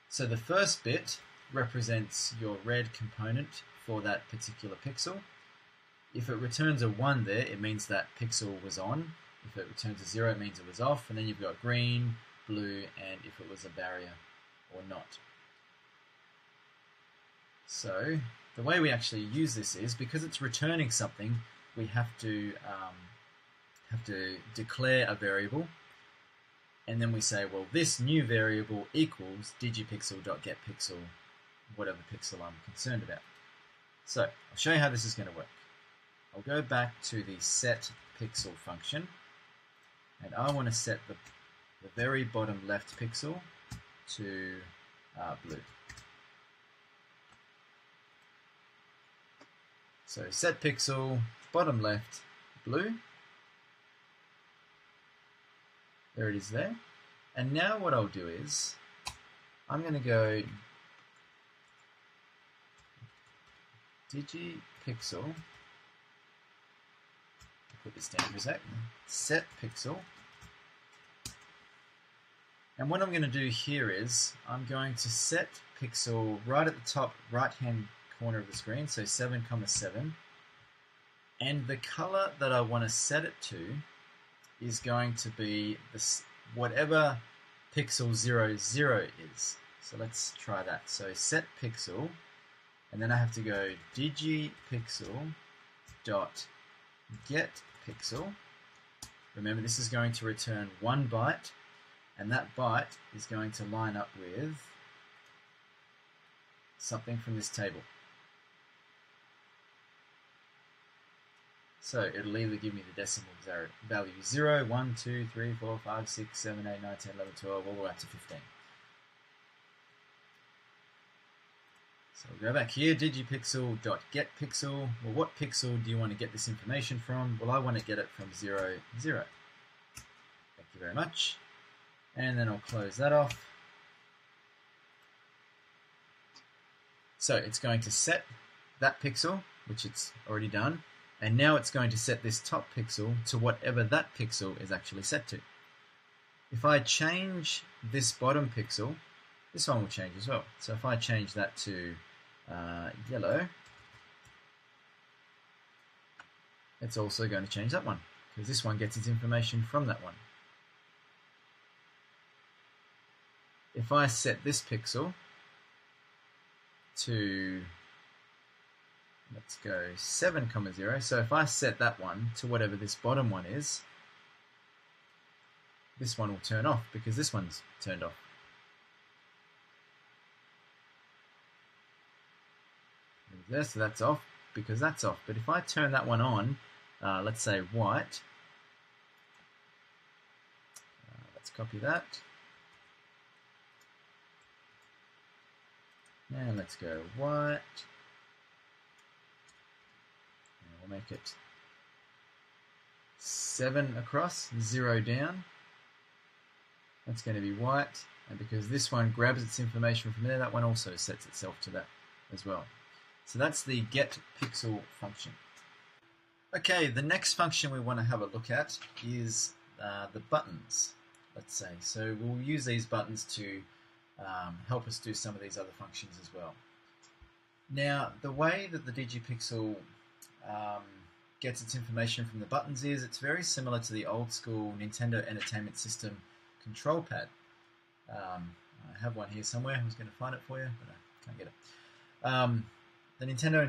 So the first bit represents your red component for that particular pixel. If it returns a 1 there, it means that pixel was on. If it returns a 0, it means it was off. And then you've got green, blue, and if it was a barrier or not. So the way we actually use this is, because it's returning something, we have to declare a variable, and then we say, well, this new variable equals digipixel.getPixel, whatever pixel I'm concerned about. So I'll show you how this is going to work. I'll go back to the set pixel function, and I want to set the very bottom left pixel to blue. So set pixel, bottom left, blue. There it is there. And now what I'll do is, I'm going to go DigiPixel, put this down for a sec, set pixel. And what I'm going to do here is, I'm going to set pixel right at the top right-hand corner of the screen, so 7,7. And the color that I want to set it to is going to be this, whatever pixel 00 is. So let's try that. So set pixel, and then I have to go digipixel dot get pixel. Remember, this is going to return 1 byte, and that byte is going to line up with something from this table. So it'll either give me the decimal value 0, 1, 2, 3, 4, 5, 6, 7, 8, 9, 10, 11, 12, all the way up to 15. So we'll go back here, digipixel.getPixel. Well, what pixel do you want to get this information from? Well, I want to get it from 0, 0. Thank you very much. And then I'll close that off. So it's going to set that pixel, which it's already done. And now it's going to set this top pixel to whatever that pixel is actually set to. If I change this bottom pixel, this one will change as well. So if I change that to yellow, it's also going to change that one, because this one gets its information from that one. If I set this pixel to, let's go 7, 0. So if I set that one to whatever this bottom one is, this one will turn off because this one's turned off. There, so that's off because that's off. But if I turn that one on, let's say white, let's copy that. And let's go white. We'll make it 7 across, 0 down. That's going to be white, and because this one grabs its information from there, that one also sets itself to that as well. So that's the getPixel function. Okay, the next function we want to have a look at is the buttons, let's say. So we'll use these buttons to help us do some of these other functions as well. Now, the way that the DigiPixel gets its information from the buttons is it's very similar to the old school Nintendo Entertainment System control pad. I have one here somewhere. I was going to find it for you, but I can't get it. The Nintendo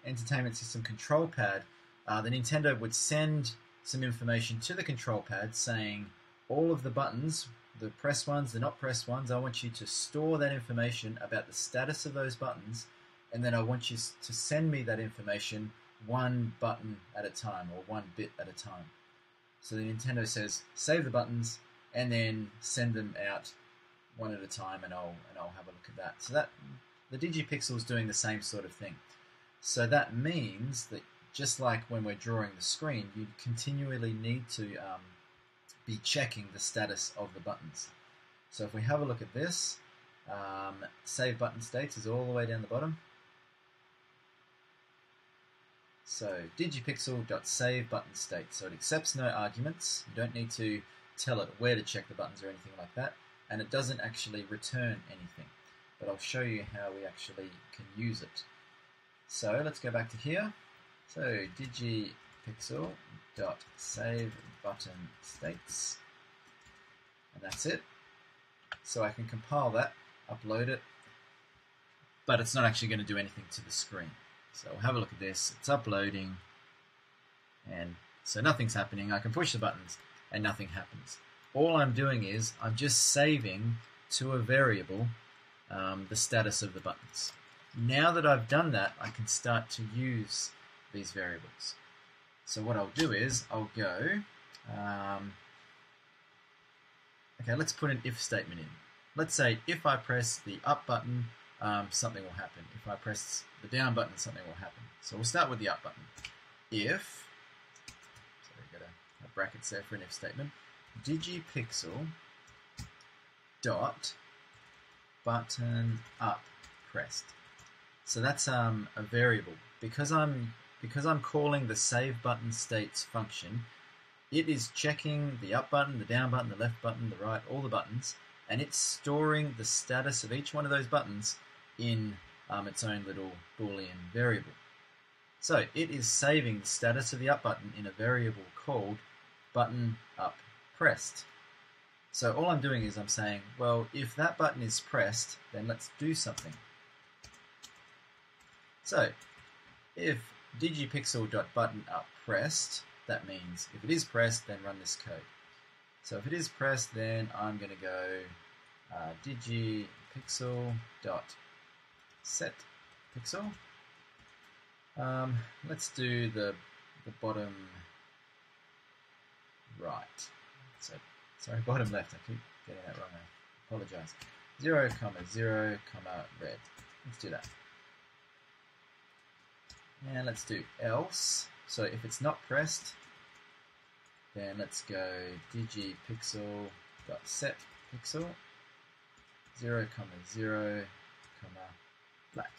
Entertainment System control pad, the Nintendo would send some information to the control pad saying all of the buttons, the pressed ones, the not pressed ones, I want you to store that information about the status of those buttons, and then I want you to send me that information one button at a time, or one bit at a time. So the Nintendo says save the buttons and then send them out one at a time, and I'll have a look at that. So that the DigiPixel is doing the same sort of thing. So that means that just like when we're drawing the screen, you continually need to be checking the status of the buttons. So if we have a look at this, save button states is all the way down the bottom. So digipixel.save button state. So it accepts no arguments. You don't need to tell it where to check the buttons or anything like that, and it doesn't actually return anything. But I'll show you how we actually can use it. So let's go back to here. So digipixel.save button states, and that's it. So I can compile that, upload it, but it's not actually going to do anything to the screen. So we'll have a look at this. It's uploading, and so nothing's happening. I can push the buttons and nothing happens. All I'm doing is I'm just saving to a variable the status of the buttons. Now that I've done that, I can start to use these variables. So what I'll do is I'll go, okay, let's put an if statement in. Let's say if I press the up button, something will happen. If I press the down button, something will happen. So we'll start with the up button. If, so we've got a brackets there for an if statement, digipixel dot button up pressed. So that's a variable. Because I'm calling the save button states function, it is checking the up button, the down button, the left button, the right, all the buttons, and it's storing the status of each one of those buttons in its own little Boolean variable. So it is saving the status of the up button in a variable called button up pressed. So all I'm doing is I'm saying, well, if that button is pressed, then let's do something. So if digipixel.buttonUpPressed, that means if it is pressed, then run this code. So if it is pressed, then I'm going to go digipixel.setPixel. Let's do the bottom right. So sorry, bottom left. I keep getting that wrong. I apologize. 0, 0, red. Let's do that. And let's do else. So if it's not pressed, then let's go digipixel.setPixel 0, 0, black.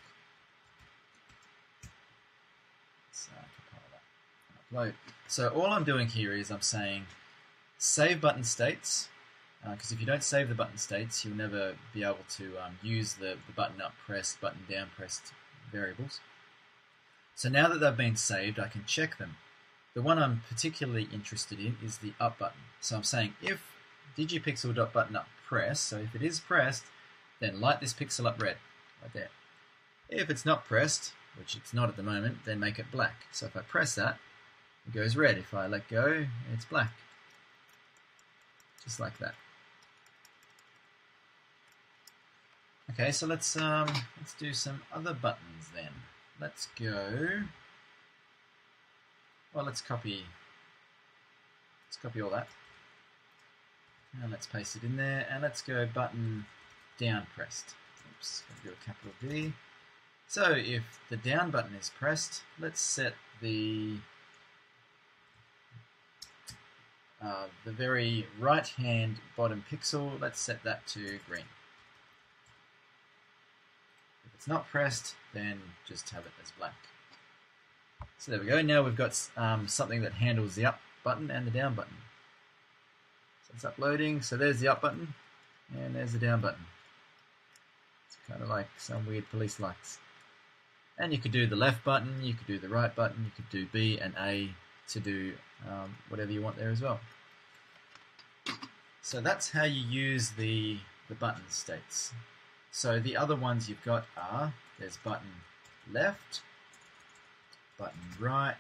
Let's compile that and upload. So all I'm doing here is I'm saying save button states, because if you don't save the button states, you'll never be able to use the button up pressed, button down pressed variables. So now that they've been saved, I can check them. The one I'm particularly interested in is the up button. So I'm saying if digipixel.buttonUpPress, so if it is pressed, then light this pixel up red, right there. If it's not pressed, which it's not at the moment, then make it black. So if I press that, it goes red. If I let go, it's black. Just like that. Okay, so let's do some other buttons then. Let's go. Well, let's copy all that, and let's paste it in there, and let's go button down pressed. Oops, gotta do a capital D. So if the down button is pressed, let's set the the very right hand bottom pixel, let's set that to green. If it's not pressed, then just have it as black. So there we go. Now we've got something that handles the up button and the down button. So it's uploading. So there's the up button and there's the down button. It's kind of like some weird police lights. And you could do the left button, you could do the right button, you could do B and A to do whatever you want there as well. So that's how you use the button states. So the other ones you've got are, there's button left, button right,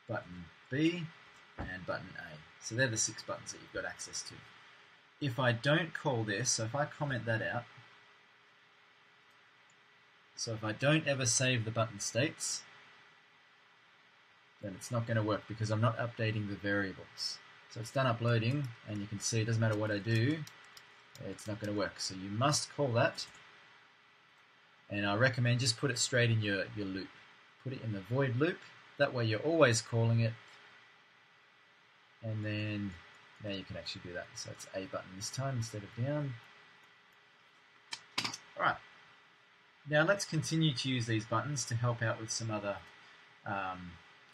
button B, and button A. So they're the 6 buttons that you've got access to. If I don't call this, so if I comment that out, so if I don't ever save the button states, then it's not going to work because I'm not updating the variables. So it's done uploading, and you can see it doesn't matter what I do, it's not going to work. So you must call that, and I recommend just put it straight in your loop. Put it in the void loop, that way you're always calling it, and then now you can actually do that. So it's A button this time instead of down. Alright, now let's continue to use these buttons to help out with some other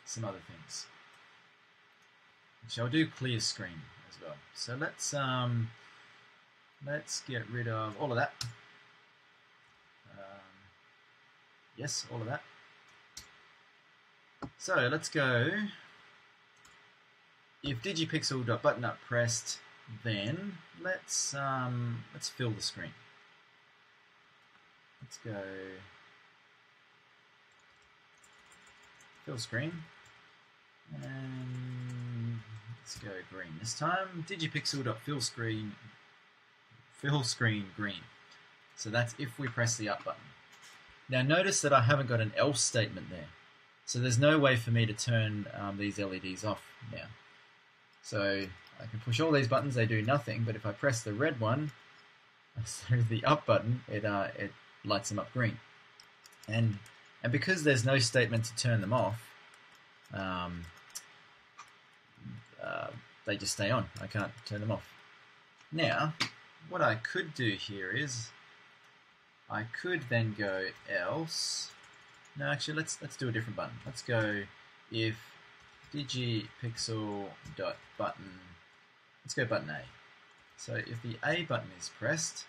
things. So I'll do clear screen as well. So let's get rid of all of that. Yes, all of that. So let's go. If DigiPixel.button up pressed, then let's fill the screen. Let's go fill screen, and let's go green this time. DigiPixel.fill screen, fill screen green. So that's if we press the up button. Now notice that I haven't got an else statement there. So there's no way for me to turn these LEDs off now. So I can push all these buttons, they do nothing, but if I press the red one, so the up button, it lights them up green. And because there's no statement to turn them off, they just stay on. I can't turn them off. Now, what I could do here is, I could then go else. No, actually, let's do a different button. Let's go if DigiPixel.button. Let's go button A. So if the A button is pressed,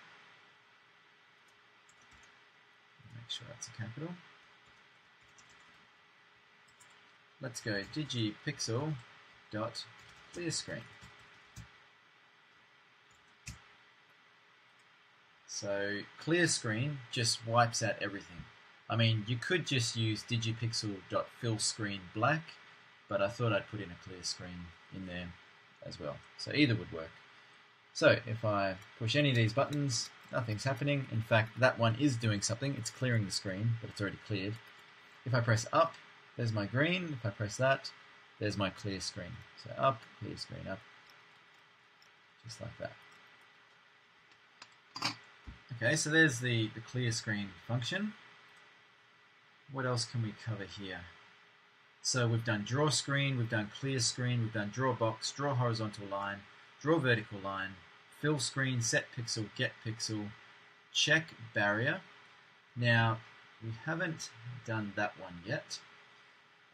make sure that's a capital. Let's go DigiPixel.clearScreen. So clear screen just wipes out everything. I mean, you could just use DigiPixel.fillScreen black, but I thought I'd put in a clear screen in there as well. So either would work. So if I push any of these buttons, nothing's happening. In fact, that one is doing something. It's clearing the screen, but it's already cleared. If I press up, there's my green. If I press that, there's my clear screen. So up, clear screen, up. Just like that. Okay, so there's the clear screen function. What else can we cover here? So we've done draw screen, we've done clear screen, we've done draw box, draw horizontal line, draw vertical line, fill screen, set pixel, get pixel, check barrier. Now, we haven't done that one yet.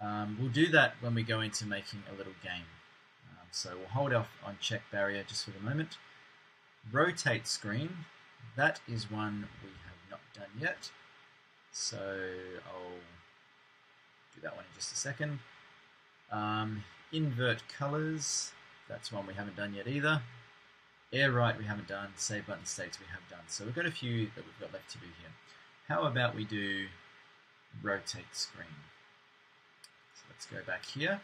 We'll do that when we go into making a little game. So we'll hold off on check barrier just for the moment. Rotate screen, that is one we have not done yet. So I'll do that one in just a second. Invert colors, that's one we haven't done yet either. Air right we haven't done. Save button states we have done. So we've got a few that we've got left to do here. How about we do rotate screen? So let's go back here,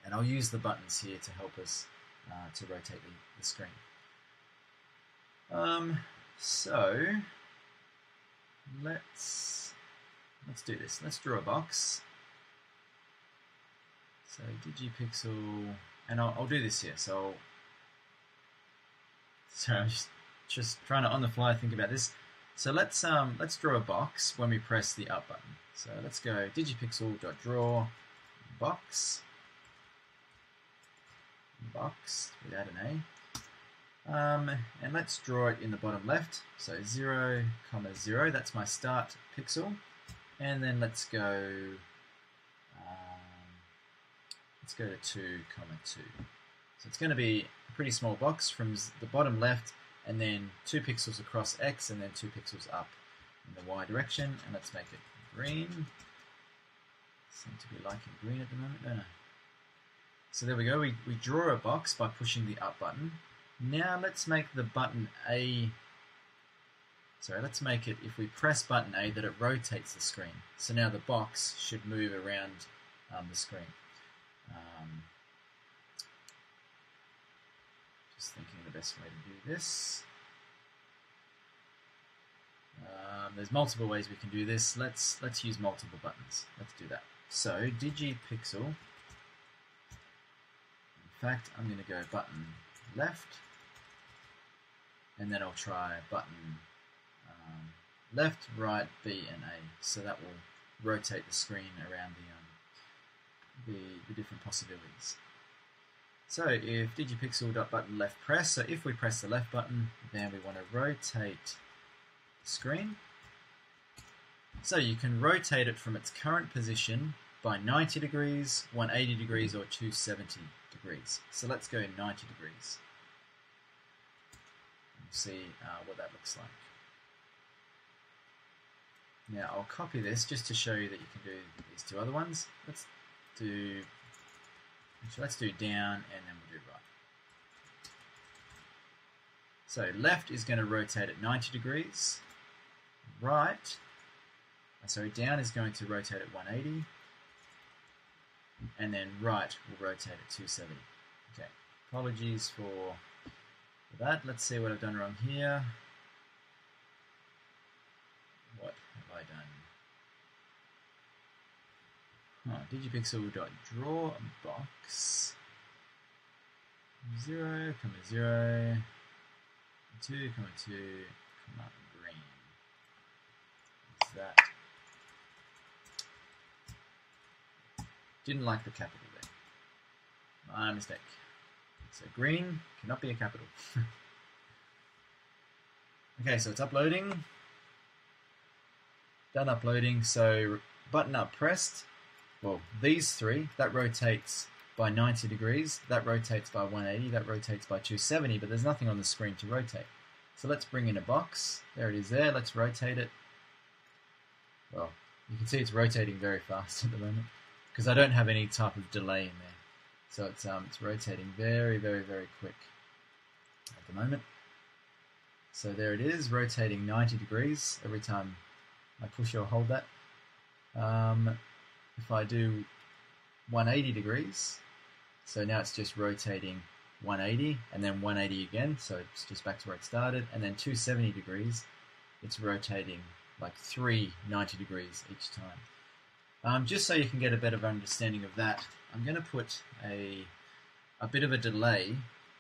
and I'll use the buttons here to help us to rotate the screen. So let's do this. Let's draw a box. So DigiPixel, and I'll do this here. So I'm just trying to on the fly think about this. So let's draw a box when we press the up button. So let's go DigiPixel.draw box. box without an A. And let's draw it in the bottom left. So 0, 0, that's my start pixel. And then let's go to 2, 2. So it's going to be a pretty small box from the bottom left, and then 2 pixels across X, and then 2 pixels up in the Y direction. And let's make it green. Seem to be liking green at the moment, don't I? So there we go. We draw a box by pushing the up button. Now let's make the button A. Sorry, let's make it, if we press button A, that it rotates the screen. So now the box should move around the screen. Just thinking of the best way to do this. There's multiple ways we can do this. Let's use multiple buttons. Let's do that. So DigiPixel. In fact, I'm going to go button left, and then I'll try button left, right, B, and A. So that will rotate the screen around the different possibilities. So if DigiPixel.button left press, so if we press the left button, then we want to rotate the screen. So you can rotate it from its current position by 90 degrees, 180 degrees, or 270 degrees. So let's go 90 degrees and see what that looks like. Now I'll copy this just to show you that you can do these two other ones. Let's do down, and then we'll do right. So left is going to rotate at 90 degrees. Down is going to rotate at 180. And then right will rotate at 270. Okay, apologies for that. Let's see what I've done wrong here. What have I done? DigiPixel.draw a box 0, 0, 2, 2, green. What's that? Didn't like the capital there. My mistake. So green cannot be a capital. Okay, so it's uploading. Done uploading. So button up pressed. Well, these three, that rotates by 90 degrees, that rotates by 180, that rotates by 270, but there's nothing on the screen to rotate. So let's bring in a box. There it is there. Let's rotate it. Well, you can see it's rotating very fast at the moment because I don't have any type of delay in there. So it's rotating very, very, very quick at the moment. So there it is, rotating 90 degrees every time I push or hold that. If I do 180 degrees, so now it's just rotating 180 and then 180 again, so it's just back to where it started, and then 270 degrees, it's rotating like 390 degrees each time. Just so you can get a better understanding of that, I'm going to put a bit of a delay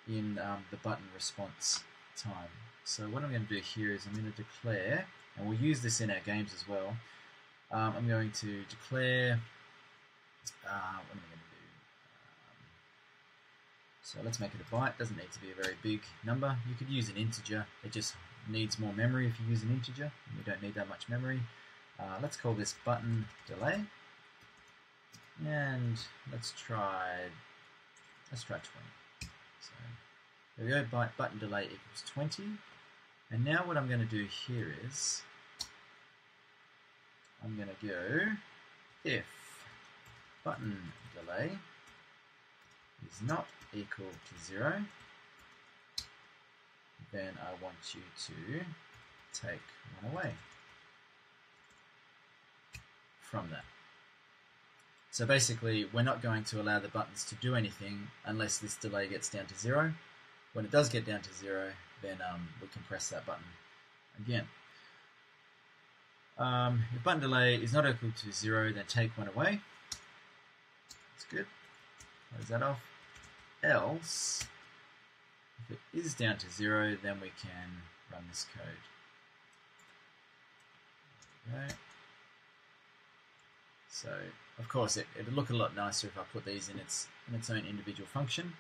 in the button response time. So what I'm going to do here is I'm going to declare, and we'll use this in our games as well, I'm going to declare, what am I going to do? So let's make it a byte. Doesn't need to be a very big number. You could use an integer. It just needs more memory if you use an integer. And we don't need that much memory. Let's call this button delay. And let's try 20. So there we go, button delay equals 20. And now what I'm going to do here is I'm going to go if button delay is not equal to 0, then I want you to take 1 away from that. So basically, we're not going to allow the buttons to do anything unless this delay gets down to 0. When it does get down to 0, then we can press that button again. If button delay is not equal to 0, then take 1 away. That's good. Close that off. Else, if it is down to 0, then we can run this code. There we go. So, of course, it'd look a lot nicer if I put these in its own individual function.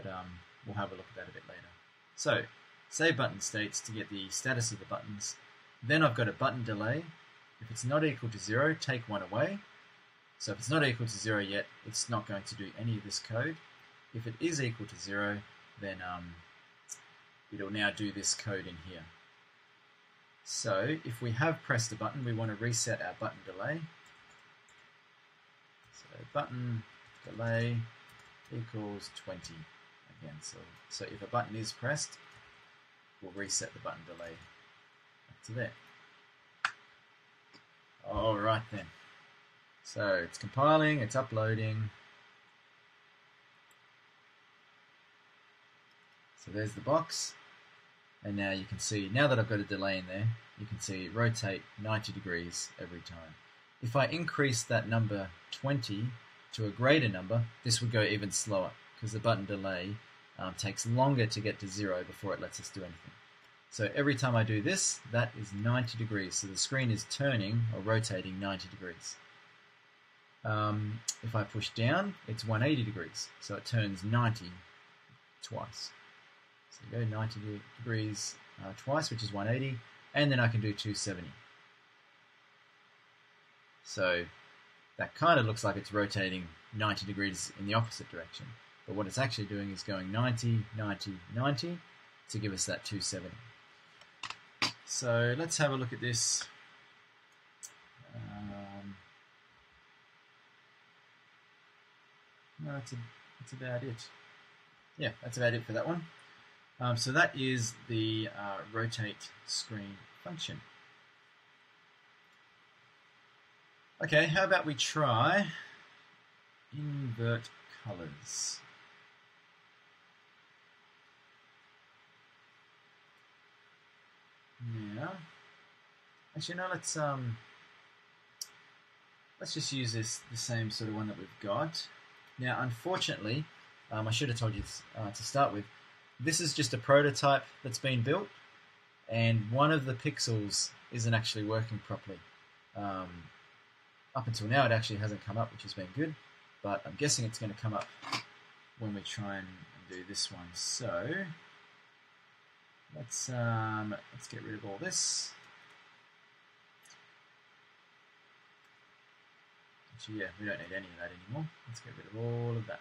but we'll have a look at that a bit later. So, save button states to get the status of the buttons. Then I've got a button delay. If it's not equal to 0, take 1 away. So if it's not equal to 0 yet, it's not going to do any of this code. If it is equal to 0, then it'll now do this code in here. So if we have pressed a button, we want to reset our button delay. So button delay equals 20 again. So if a button is pressed, we'll reset the button delay back to there. All right then. So it's compiling, it's uploading. So there's the box. And now you can see, now that I've got a delay in there, you can see it rotate 90 degrees every time. If I increase that number 20 to a greater number, this would go even slower because the button delay takes longer to get to 0 before it lets us do anything. So every time I do this, that is 90 degrees. So the screen is turning or rotating 90 degrees. If I push down, it's 180 degrees. So it turns 90 twice. So you go 90 degrees twice, which is 180, and then I can do 270. So that kind of looks like it's rotating 90 degrees in the opposite direction. But what it's actually doing is going 90, 90, 90 to give us that 270. So let's have a look at this. No, that's about it. Yeah, that's about it for that one. So that is the rotate screen function. Okay, how about we try invert colors? Now, actually, no. Let's just use the same sort of one that we've got. Now, unfortunately, I should have told you this, to start with. This is just a prototype that's been built, and one of the pixels isn't actually working properly. Up until now, it actually hasn't come up, which has been good, but I'm guessing it's going to come up when we try and do this one. So let's get rid of all this. Actually, yeah, we don't need any of that anymore. Let's get rid of all of that.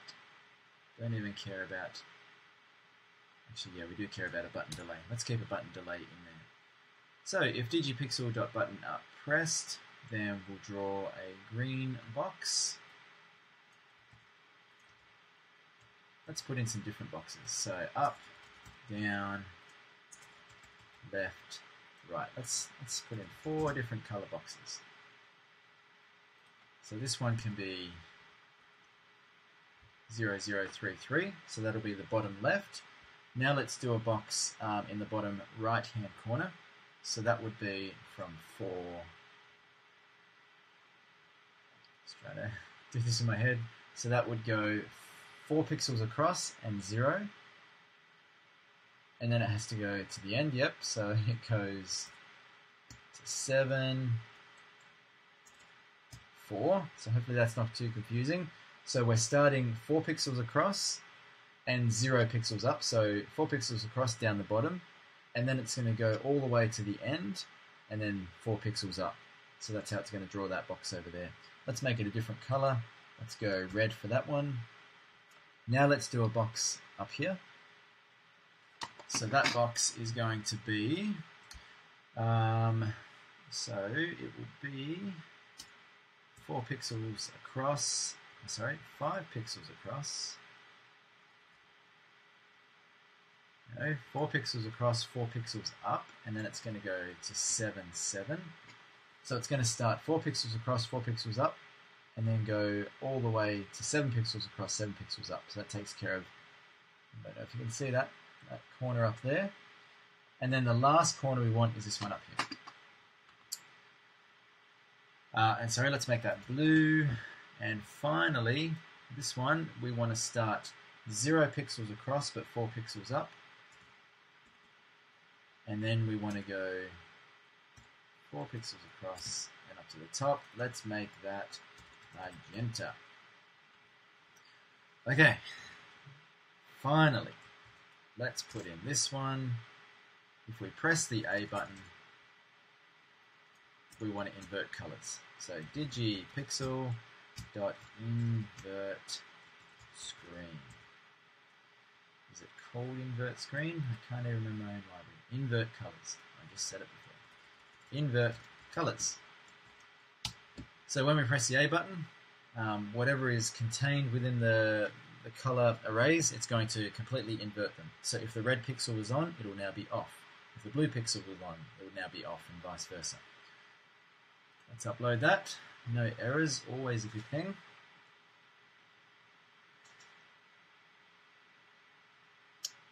Don't even care about. Actually, yeah, we do care about a button delay. Let's keep a button delay in there. So if DigiPixel.button are pressed, then we'll draw a green box. Let's put in some different boxes. So up, down, left, right. Let's put in 4 different color boxes. So this one can be 0033, so that'll be the bottom left. Now let's do a box in the bottom right hand corner. So that would be from 4. Let's try to do this in my head. So that would go 4 pixels across and 0. And then it has to go to the end, yep. So it goes to 7, 4. So hopefully that's not too confusing. So we're starting 4 pixels across and 0 pixels up. So 4 pixels across down the bottom. And then it's going to go all the way to the end and then 4 pixels up. So that's how it's going to draw that box over there. Let's make it a different color. Let's go red for that one. Now let's do a box up here. So that box is going to be, so it will be 4 pixels across, sorry, 5 pixels across. No, 4 pixels across, 4 pixels up, and then it's going to go to 7, 7. So it's going to start 4 pixels across, 4 pixels up, and then go all the way to 7 pixels across, 7 pixels up. So that takes care of, I don't know if you can see that corner up there. And then the last corner we want is this one up here. And sorry, let's make that blue. And finally, this one, we want to start 0 pixels across, but 4 pixels up. And then we want to go 4 pixels across and up to the top. Let's make that magenta. Okay. finally, let's put in this one. If we press the A button, we want to invert colors. So DigiPixel dot invert screen. Is it called invert screen? I can't even remember my own library. Invert colors. I just said it before. Invert colors. So when we press the A button, whatever is contained within the color arrays, it's going to completely invert them. So if the red pixel was on, it will now be off. If the blue pixel was on, it will now be off, and vice versa. Let's upload that. No errors, always a good thing.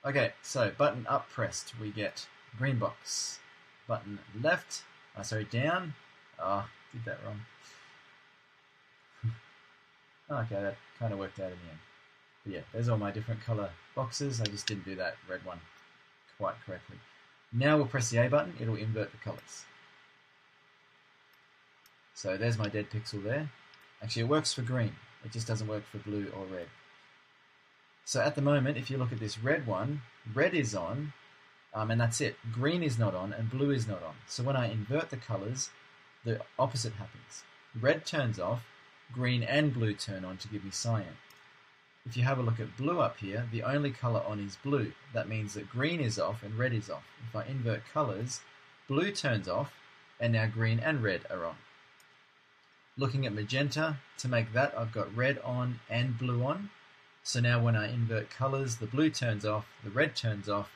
Okay, so button up pressed, we get green box. Button left, down. Did that wrong. Okay, that kind of worked out in the end. But yeah, there's all my different color boxes. I just didn't do that red one quite correctly. Now we'll press the A button, it'll invert the colors. So there's my dead pixel there. Actually, it works for green. It just doesn't work for blue or red. So at the moment, if you look at this red one, red is on, and that's it. Green is not on, and blue is not on. So when I invert the colors, the opposite happens. Red turns off, green and blue turn on to give me cyan. If you have a look at blue up here, the only color on is blue. That means that green is off and red is off. If I invert colors, blue turns off, and now green and red are on. Looking at magenta, to make that, I've got red on and blue on. So now when I invert colors, the blue turns off, the red turns off,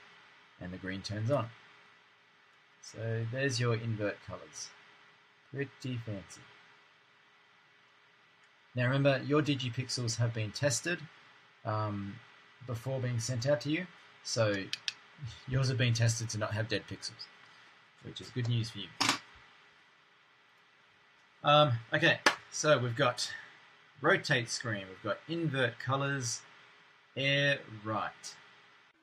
and the green turns on. So there's your invert colors. Pretty fancy. Now remember, your DigiPixels have been tested before being sent out to you. So yours have been tested to not have dead pixels, which is good news for you. Okay, so we've got rotate screen, we've got invert colors, air right.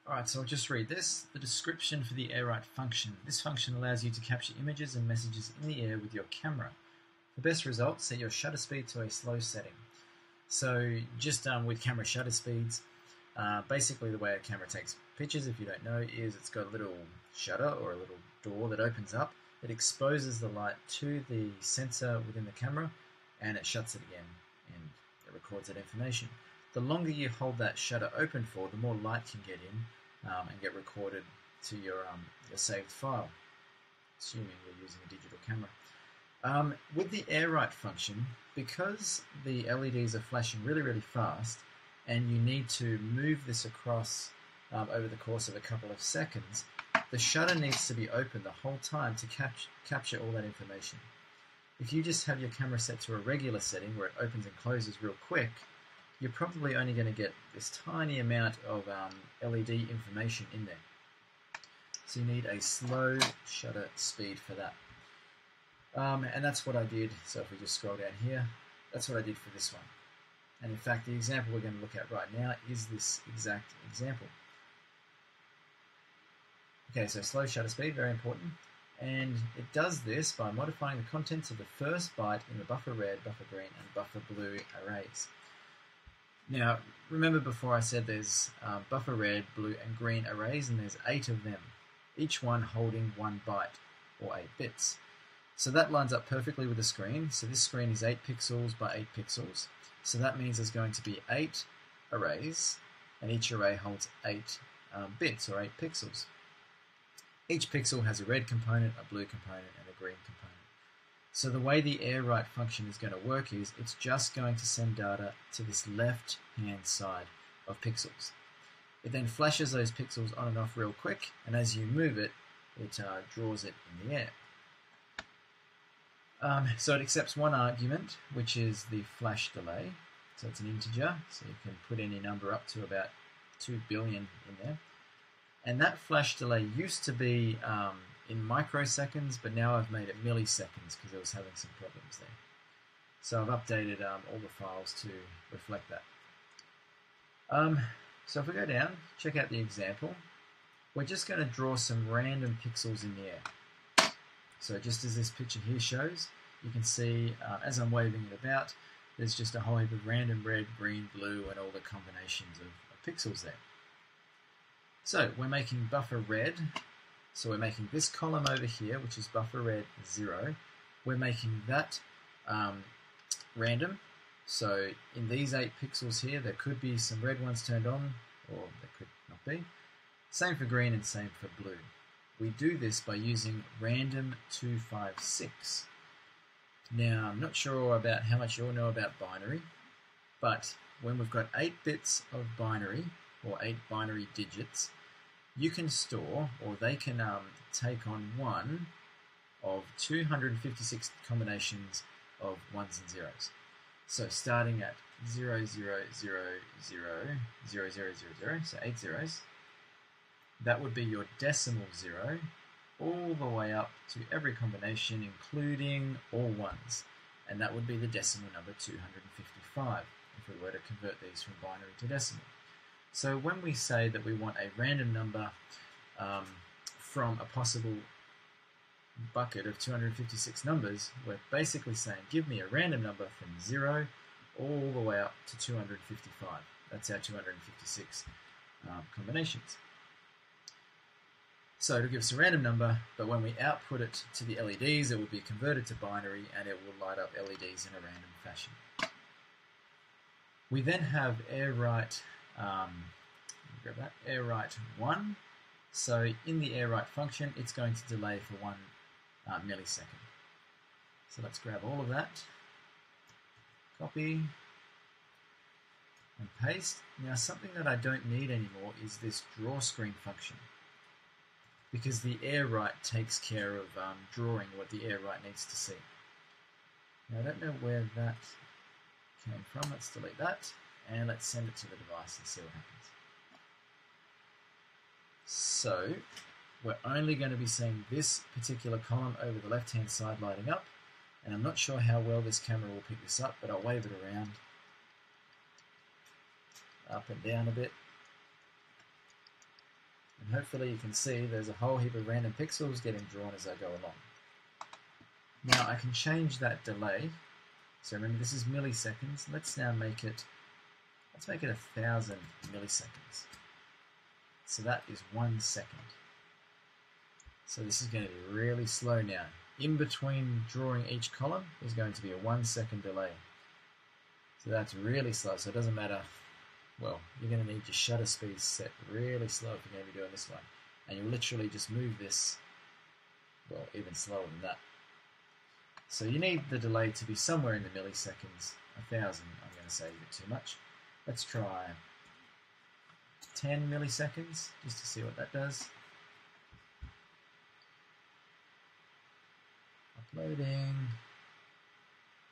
Alright, so I'll just read this. The description for the air right function. This function allows you to capture images and messages in the air with your camera. For best results, set your shutter speed to a slow setting. So just with camera shutter speeds, basically the way a camera takes pictures, if you don't know, is it's got a little shutter or a little door that opens up. It exposes the light to the sensor within the camera, and it shuts it again, and it records that information. The longer you hold that shutter open for, the more light can get in and get recorded to your saved file, assuming you're using a digital camera. With the air right function, because the LEDs are flashing really, really fast, and you need to move this across over the course of a couple of seconds, the shutter needs to be open the whole time to capture all that information. If you just have your camera set to a regular setting where it opens and closes real quick, you're probably only going to get this tiny amount of LED information in there. So you need a slow shutter speed for that. And that's what I did. So if we just scroll down here, that's what I did for this one. And in fact, the example we're going to look at right now is this exact example. Okay, so slow shutter speed, very important. And it does this by modifying the contents of the first byte in the buffer red, buffer green, and buffer blue arrays. Now, remember before I said there's buffer red, blue, and green arrays, and there's 8 of them, each one holding 1 byte, or 8 bits. So that lines up perfectly with the screen. So this screen is 8 pixels by 8 pixels. So that means there's going to be 8 arrays, and each array holds 8 bits, or 8 pixels. Each pixel has a red component, a blue component, and a green component. So the way the air right function is going to work is it's just going to send data to this left-hand side of pixels. It then flashes those pixels on and off real quick, and as you move it, it draws it in the air. So it accepts one argument, which is the flash delay. So it's an integer, so you can put any number up to about 2 billion in there. And that flash delay used to be in microseconds, but now I've made it milliseconds because I was having some problems there. So I've updated all the files to reflect that. So if we go down, check out the example. We're just going to draw some random pixels in the air. So just as this picture here shows, you can see as I'm waving it about, there's just a whole heap of random red, green, blue, and all the combinations of pixels there. So we're making buffer red. So we're making this column over here, which is buffer red 0. We're making that random. So in these 8 pixels here, there could be some red ones turned on, or there could not be. Same for green and same for blue. We do this by using random 256. Now, I'm not sure about how much you all know about binary, but when we've got 8 bits of binary, or 8 binary digits, you can store, or they can take on one of 256 combinations of ones and zeros. So starting at 0, 0, 0, 0, 0, 0, 0, 0, so 8 zeros, that would be your decimal 0, all the way up to every combination, including all ones. And that would be the decimal number 255, if we were to convert these from binary to decimal. So when we say that we want a random number from a possible bucket of 256 numbers, we're basically saying give me a random number from 0 all the way up to 255. That's our 256 combinations. So it'll give us a random number, but when we output it to the LEDs, it will be converted to binary and it will light up LEDs in a random fashion. We then have air write air write 1. So in the air write function, it's going to delay for 1 millisecond. So let's grab all of that, copy, and paste. Now something that I don't need anymore is this draw screen function, because the air write takes care of drawing what the air write needs to see. Now I don't know where that came from. Let's delete that and let's send it to the device and see what happens. So we're only going to be seeing this particular column over the left hand side lighting up, and I'm not sure how well this camera will pick this up, but I'll wave it around up and down a bit, and hopefully you can see there's a whole heap of random pixels getting drawn as I go along. Now I can change that delay. So remember, this is milliseconds. Let's now make it 1,000 milliseconds. So that is 1 second. So this is going to be really slow now. In between drawing each column, there's going to be a 1 second delay. So that's really slow. So it doesn't matter. Well, you're going to need your shutter speed set really slow if you're going to be doing this one. And you literally just move this, well, even slower than that. So you need the delay to be somewhere in the milliseconds. 1,000, I'm going to say, is a bit too much. Let's try 10 milliseconds, just to see what that does. Uploading.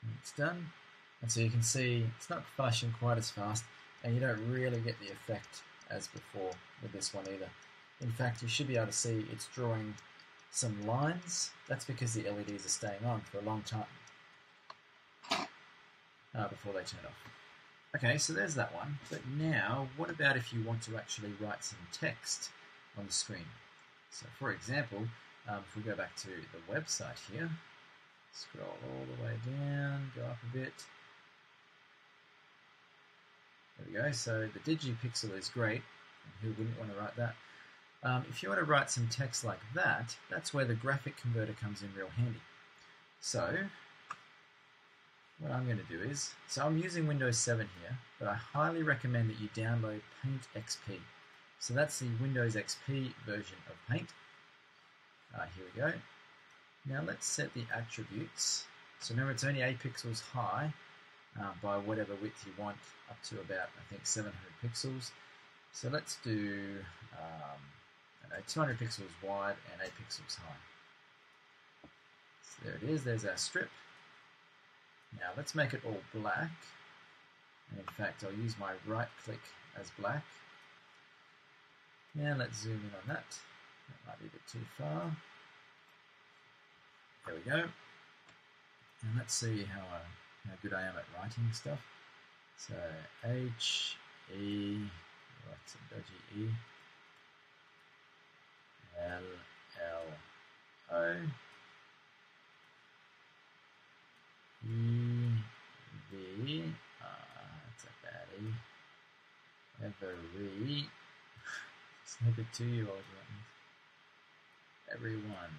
And it's done. And so you can see it's not flashing quite as fast, and you don't really get the effect as before with this one either. In fact, you should be able to see it's drawing some lines. That's because the LEDs are staying on for a long time before they turn off. Okay, so there's that one. But now, what about if you want to actually write some text on the screen? So for example, if we go back to the website here, scroll all the way down, go up a bit. There we go. So the DigiPixel is great. Who wouldn't want to write that? If you want to write some text like that, that's where the graphic converter comes in real handy. So what I'm going to do is, so I'm using Windows 7 here, but I highly recommend that you download Paint XP. So that's the Windows XP version of Paint. Here we go. Now let's set the attributes. So remember, it's only 8 pixels high by whatever width you want, up to about, I think, 700 pixels. So let's do 200 pixels wide and 8 pixels high. So there it is, there's our strip. Now let's make it all black. And in fact, I'll use my right click as black. Now let's zoom in on that. That might be a bit too far. There we go. And let's see how good I am at writing stuff. So H-E, what's some dodgy E, L-L-O, E-V, that's a bad E, every, It's like a 2-year-old writing. Everyone.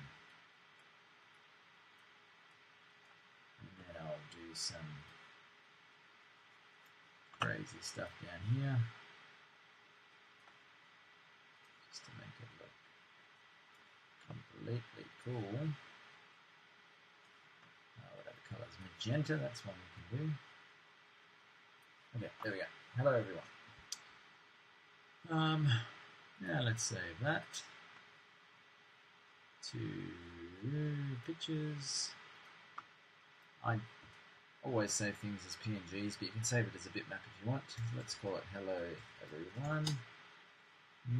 And then I'll do some crazy stuff down here. Just to make it look completely cool. Whatever colour is magenta, that's one we can do. Okay, there we go. Hello everyone. Now let's save that to pictures. I always save things as PNGs, but you can save it as a bitmap if you want. Let's call it hello everyone.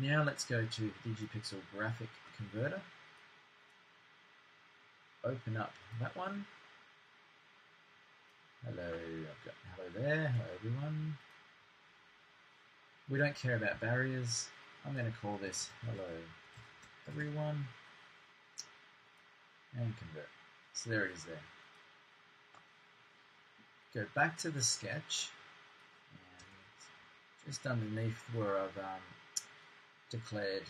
Now let's go to the DigiPixel graphic converter. Open up that one. Hello, I've got hello there, hello everyone. We don't care about barriers. I'm going to call this hello everyone and convert. So there it is there. Go back to the sketch and just underneath where I've declared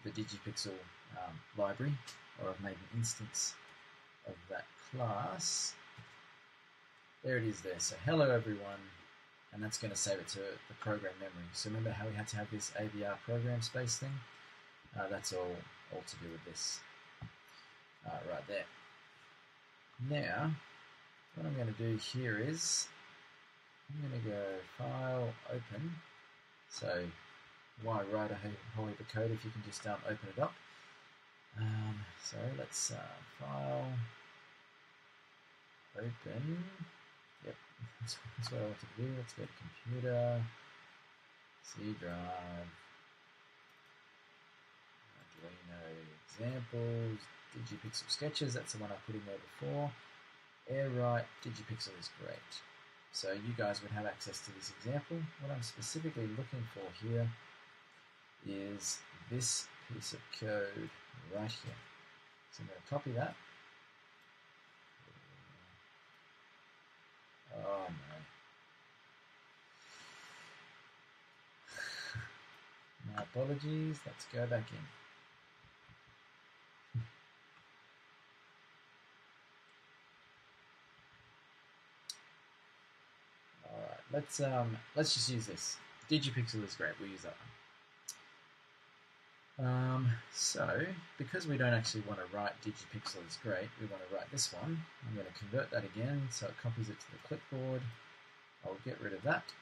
the DigiPixel library, or I've made an instance of that class. There it is there. So hello everyone, and that's going to save it to the program memory. So remember how we had to have this AVR program space thing? That's all to do with this right there. Now, what I'm going to do here is I'm going to go File, Open. So why write a whole heap of code if you can just open it up? So let's File, Open. Yep, that's what I want to do. Let's go to Computer, C Drive, Arduino Examples, DigiPixel Sketches, that's the one I put in there before. Airwrite, DigiPixel is great. So you guys would have access to this example. What I'm specifically looking for here is this piece of code right here. So I'm going to copy that. Oh no. My apologies, let's go back in. Alright, let's just use this. DigiPixel is great, we'll use that one. So, because we don't actually want to write DigiPixel is great, we want to write this one. I'm going to convert that again so it copies it to the clipboard. I'll get rid of that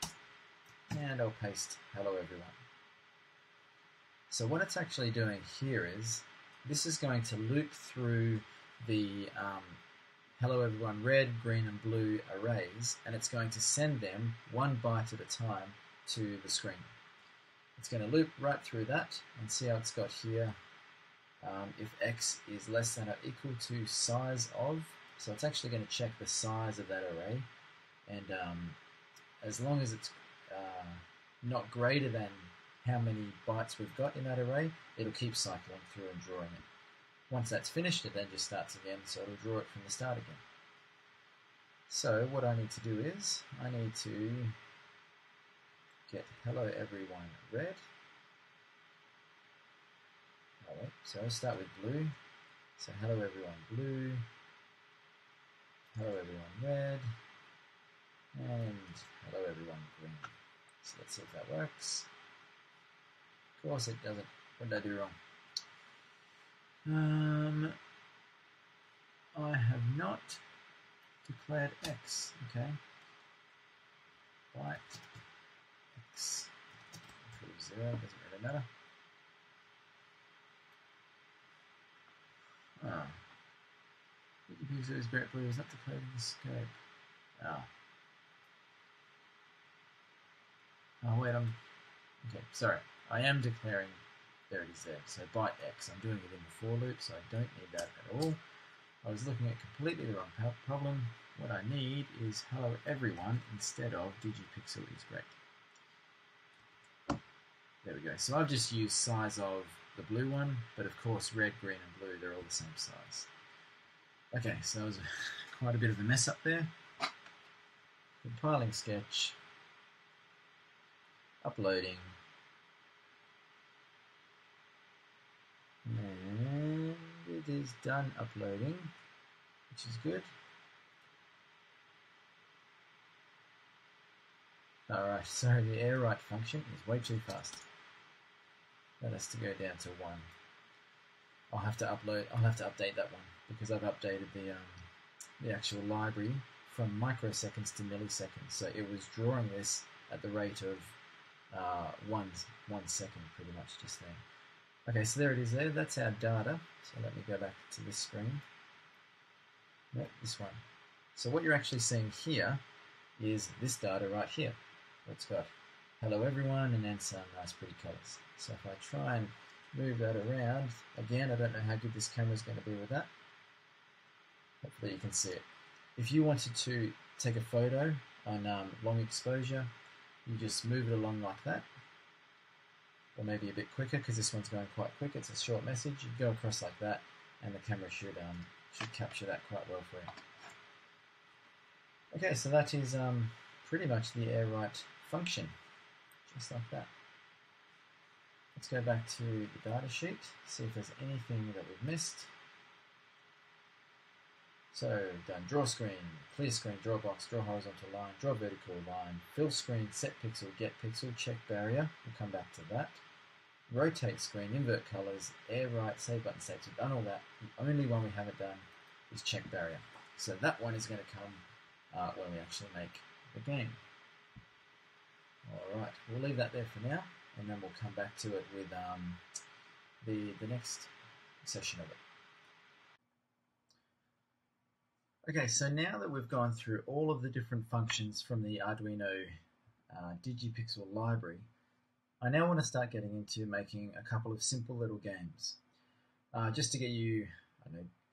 and I'll paste hello everyone. So what it's actually doing here is this is going to loop through the hello everyone red, green and blue arrays, and it's going to send them 1 byte at a time to the screen. It's going to loop right through that and see how it's got here. If x is less than or equal to size of, so it's actually going to check the size of that array, and as long as it's not greater than how many bytes we've got in that array, it'll keep cycling through and drawing it. Once that's finished, it then just starts again, so it'll draw it from the start again. So what I need to do is, I need to get hello everyone red. Oh, wait, so I'll start with blue. So hello everyone blue, hello everyone red, and hello everyone green. So let's see if that works. Of course it doesn't. What did I do wrong? I have not declared x. Okay. Byte x equals 0, doesn't really matter. DigiPixel is great, but it was not declared in the scope. Oh wait, okay, sorry. I am declaring, there it is there. So byte x, I'm doing it in the for loop, so I don't need that at all. I was looking at completely the wrong problem. What I need is hello everyone instead of DigiPixel is great. There we go. So I've just used size of the blue one, but of course red, green and blue, they're all the same size. Okay, so that was quite a bit of a mess up there. Compiling sketch, uploading, it is done uploading, which is good. Alright, sorry, the air write function is way too fast. That has to go down to 1. I'll have to update that one because I've updated the actual library from microseconds to milliseconds. So it was drawing this at the rate of 1 second pretty much just there. Okay, so there it is there. That's our data. So let me go back to this screen. Nope, this one. So what you're actually seeing here is this data right here. It's got hello everyone and then some nice pretty colors. So if I try and move that around, again, I don't know how good this camera is going to be with that. Hopefully you can see it. If you wanted to take a photo on long exposure, you just move it along like that, or maybe a bit quicker because this one's going quite quick. It's a short message. You go across like that, and the camera should capture that quite well for you. Okay, so that is pretty much the air write function, just like that. Let's go back to the data sheet, see if there's anything that we've missed. So done draw screen, clear screen, draw box, draw horizontal line, draw vertical line, fill screen, set pixel, get pixel, check barrier. We'll come back to that. Rotate screen, invert colors, air write, save button states. We've done all that. The only one we haven't done is check barrier. So that one is going to come when we actually make the game. Alright, we'll leave that there for now, and then we'll come back to it with the next session of it. Okay, so now that we've gone through all of the different functions from the Arduino DigiPixel library, I now want to start getting into making a couple of simple little games, just to get you,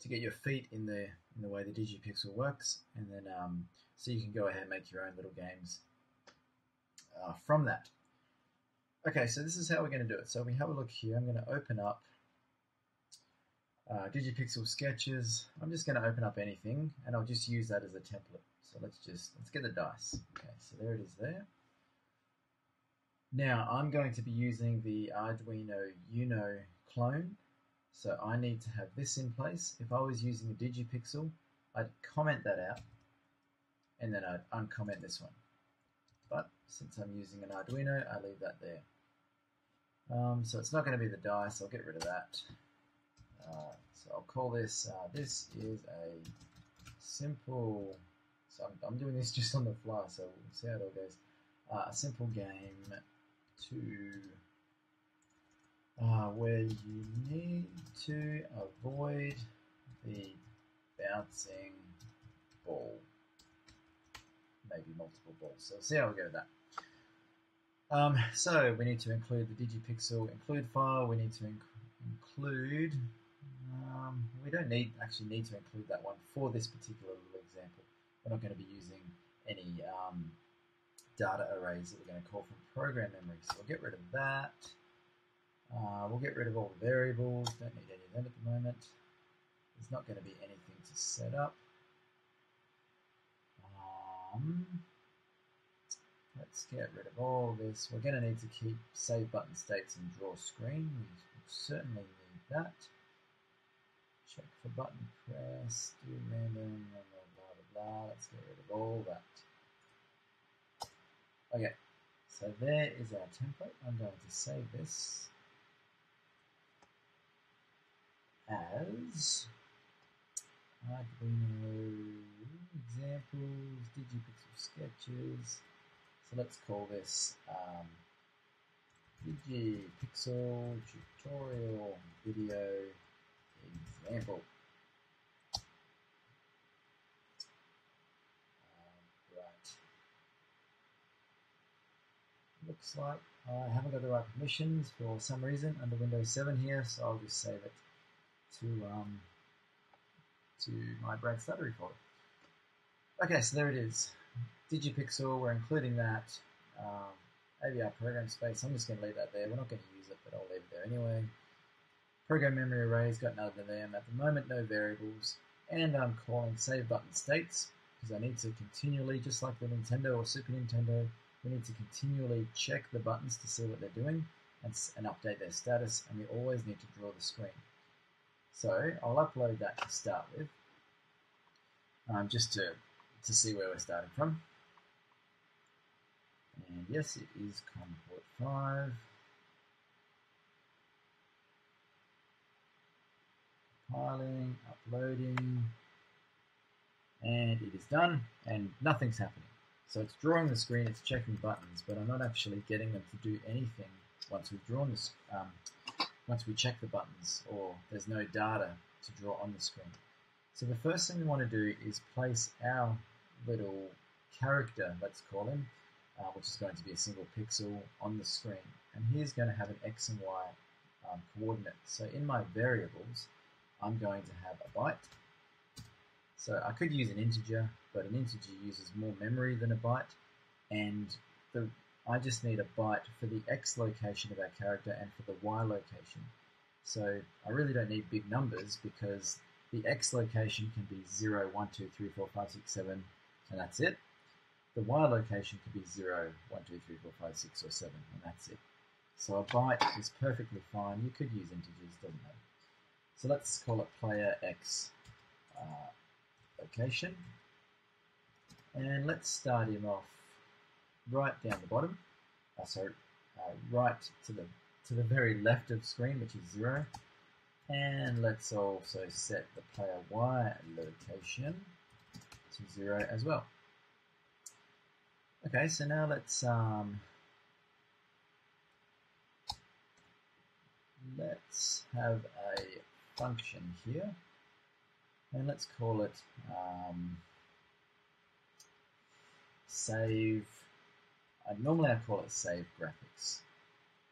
to get your feet in the way the DigiPixel works, and then so you can go ahead and make your own little games from that. Okay, so this is how we're going to do it. So we have a look here. I'm going to open up DigiPixel sketches. I'm just going to open up anything, and I'll just use that as a template. So let's get the dice. Okay, so there it is there. Now I'm going to be using the Arduino Uno clone, so I need to have this in place. If I was using a DigiPixel, I'd comment that out, and then I'd uncomment this one. But since I'm using an Arduino, I leave that there. So it's not going to be the dice. I'll get rid of that. So I'll call this, this is a simple, so I'm doing this just on the fly, so we'll see how it all goes. A simple game to, where you need to avoid the bouncing ball, maybe multiple balls. So we'll see how we go with that. So we need to include the DigiPixel include file. We need to include, we don't actually need to include that one for this particular little example. We're not going to be using any data arrays that we're going to call from program memory. So we'll get rid of that. We'll get rid of all the variables. Don't need any of them at the moment. There's not going to be anything to set up. Let's get rid of all this. We're going to need to keep save button states and draw screen. We certainly need that. Check for button press, do random, blah, blah, blah, blah. Let's get rid of all that. Okay, so there is our template. I'm going to save this as Arduino examples, DigiPixel sketches. So let's call this DigiPixel tutorial video example. Right. Looks like I haven't got the right permissions for some reason under Windows 7 here, so I'll just save it to my Brad Stuttery folder. Okay, so there it is. DigiPixel, we're including that. AVR program space, I'm just going to leave that there. We're not going to use it, but I'll leave it there anyway. Program memory arrays, got none of them. At the moment, no variables. And I'm calling save button states, because I need to continually, just like the Nintendo or Super Nintendo, we need to continually check the buttons to see what they're doing and update their status, and we always need to draw the screen. So I'll upload that to start with, just to see where we're starting from. And yes, it is COM port 5. Compiling, uploading, and it is done, and nothing's happening. So it's drawing the screen, it's checking buttons, but I'm not actually getting them to do anything once we've drawn this. Once we check the buttons, or there's no data to draw on the screen. So the first thing we want to do is place our little character, let's call him, which is going to be a single pixel on the screen. And he's going to have an X and Y coordinate. So in my variables, I'm going to have a byte. So I could use an integer, but an integer uses more memory than a byte. And I just need a byte for the X location of our character and for the Y location. So I really don't need big numbers because the X location can be 0, 1, 2, 3, 4, 5, 6, 7, and that's it. The Y location can be 0, 1, 2, 3, 4, 5, 6, or 7, and that's it. So a byte is perfectly fine. You could use integers, doesn't matter. So let's call it player X location. And let's start him off right down the bottom. Right to the very left of screen, which is 0. And let's also set the player Y location to 0 as well. Okay, so now let's have a function here, and let's call it save. Normally I call it save graphics,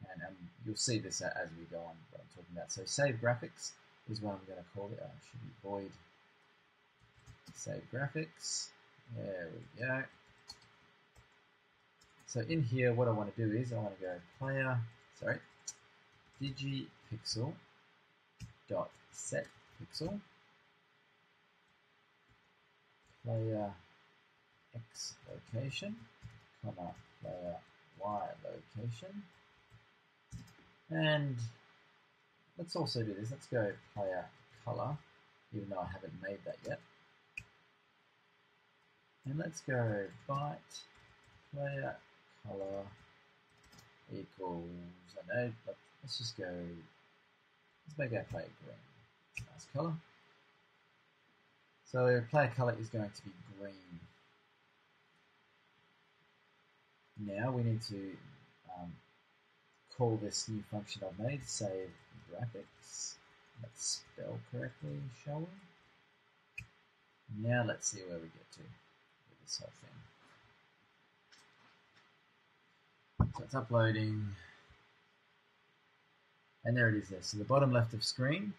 and you'll see this as we go on what I'm talking about. So save graphics is what I'm going to call it. Should be void save graphics. There we go. So in here, what I want to do is I want to go DigiPixel dot set pixel player X location, comma player Y location, and let's also do this. Let's go player color, even though I haven't made that yet, and let's go byte player color equals, I know, but let's just go, let's make our player green. Nice color. So player color is going to be green. Now we need to call this new function I've made, save graphics. Let's spell correctly, shall we? Now let's see where we get to with this whole thing. So it's uploading, and there it is there. So the bottom left of screen,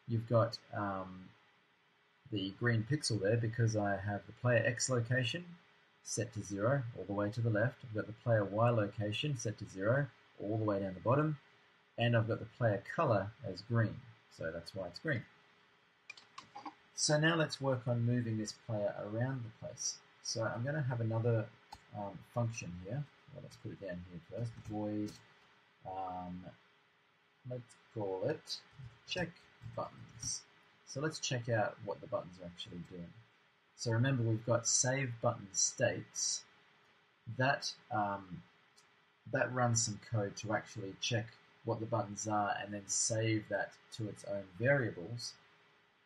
you've got the green pixel there because I have the player X location set to 0 all the way to the left. I've got the player Y location set to 0 all the way down the bottom, and I've got the player color as green, so that's why it's green. So now let's work on moving this player around the place. So I'm going to have another function here. Well, let's put it down here first. Void, let's call it check buttons. So let's check out what the buttons are actually doing. So remember, we've got save button states. That runs some code to actually check what the buttons are and then save that to its own variables.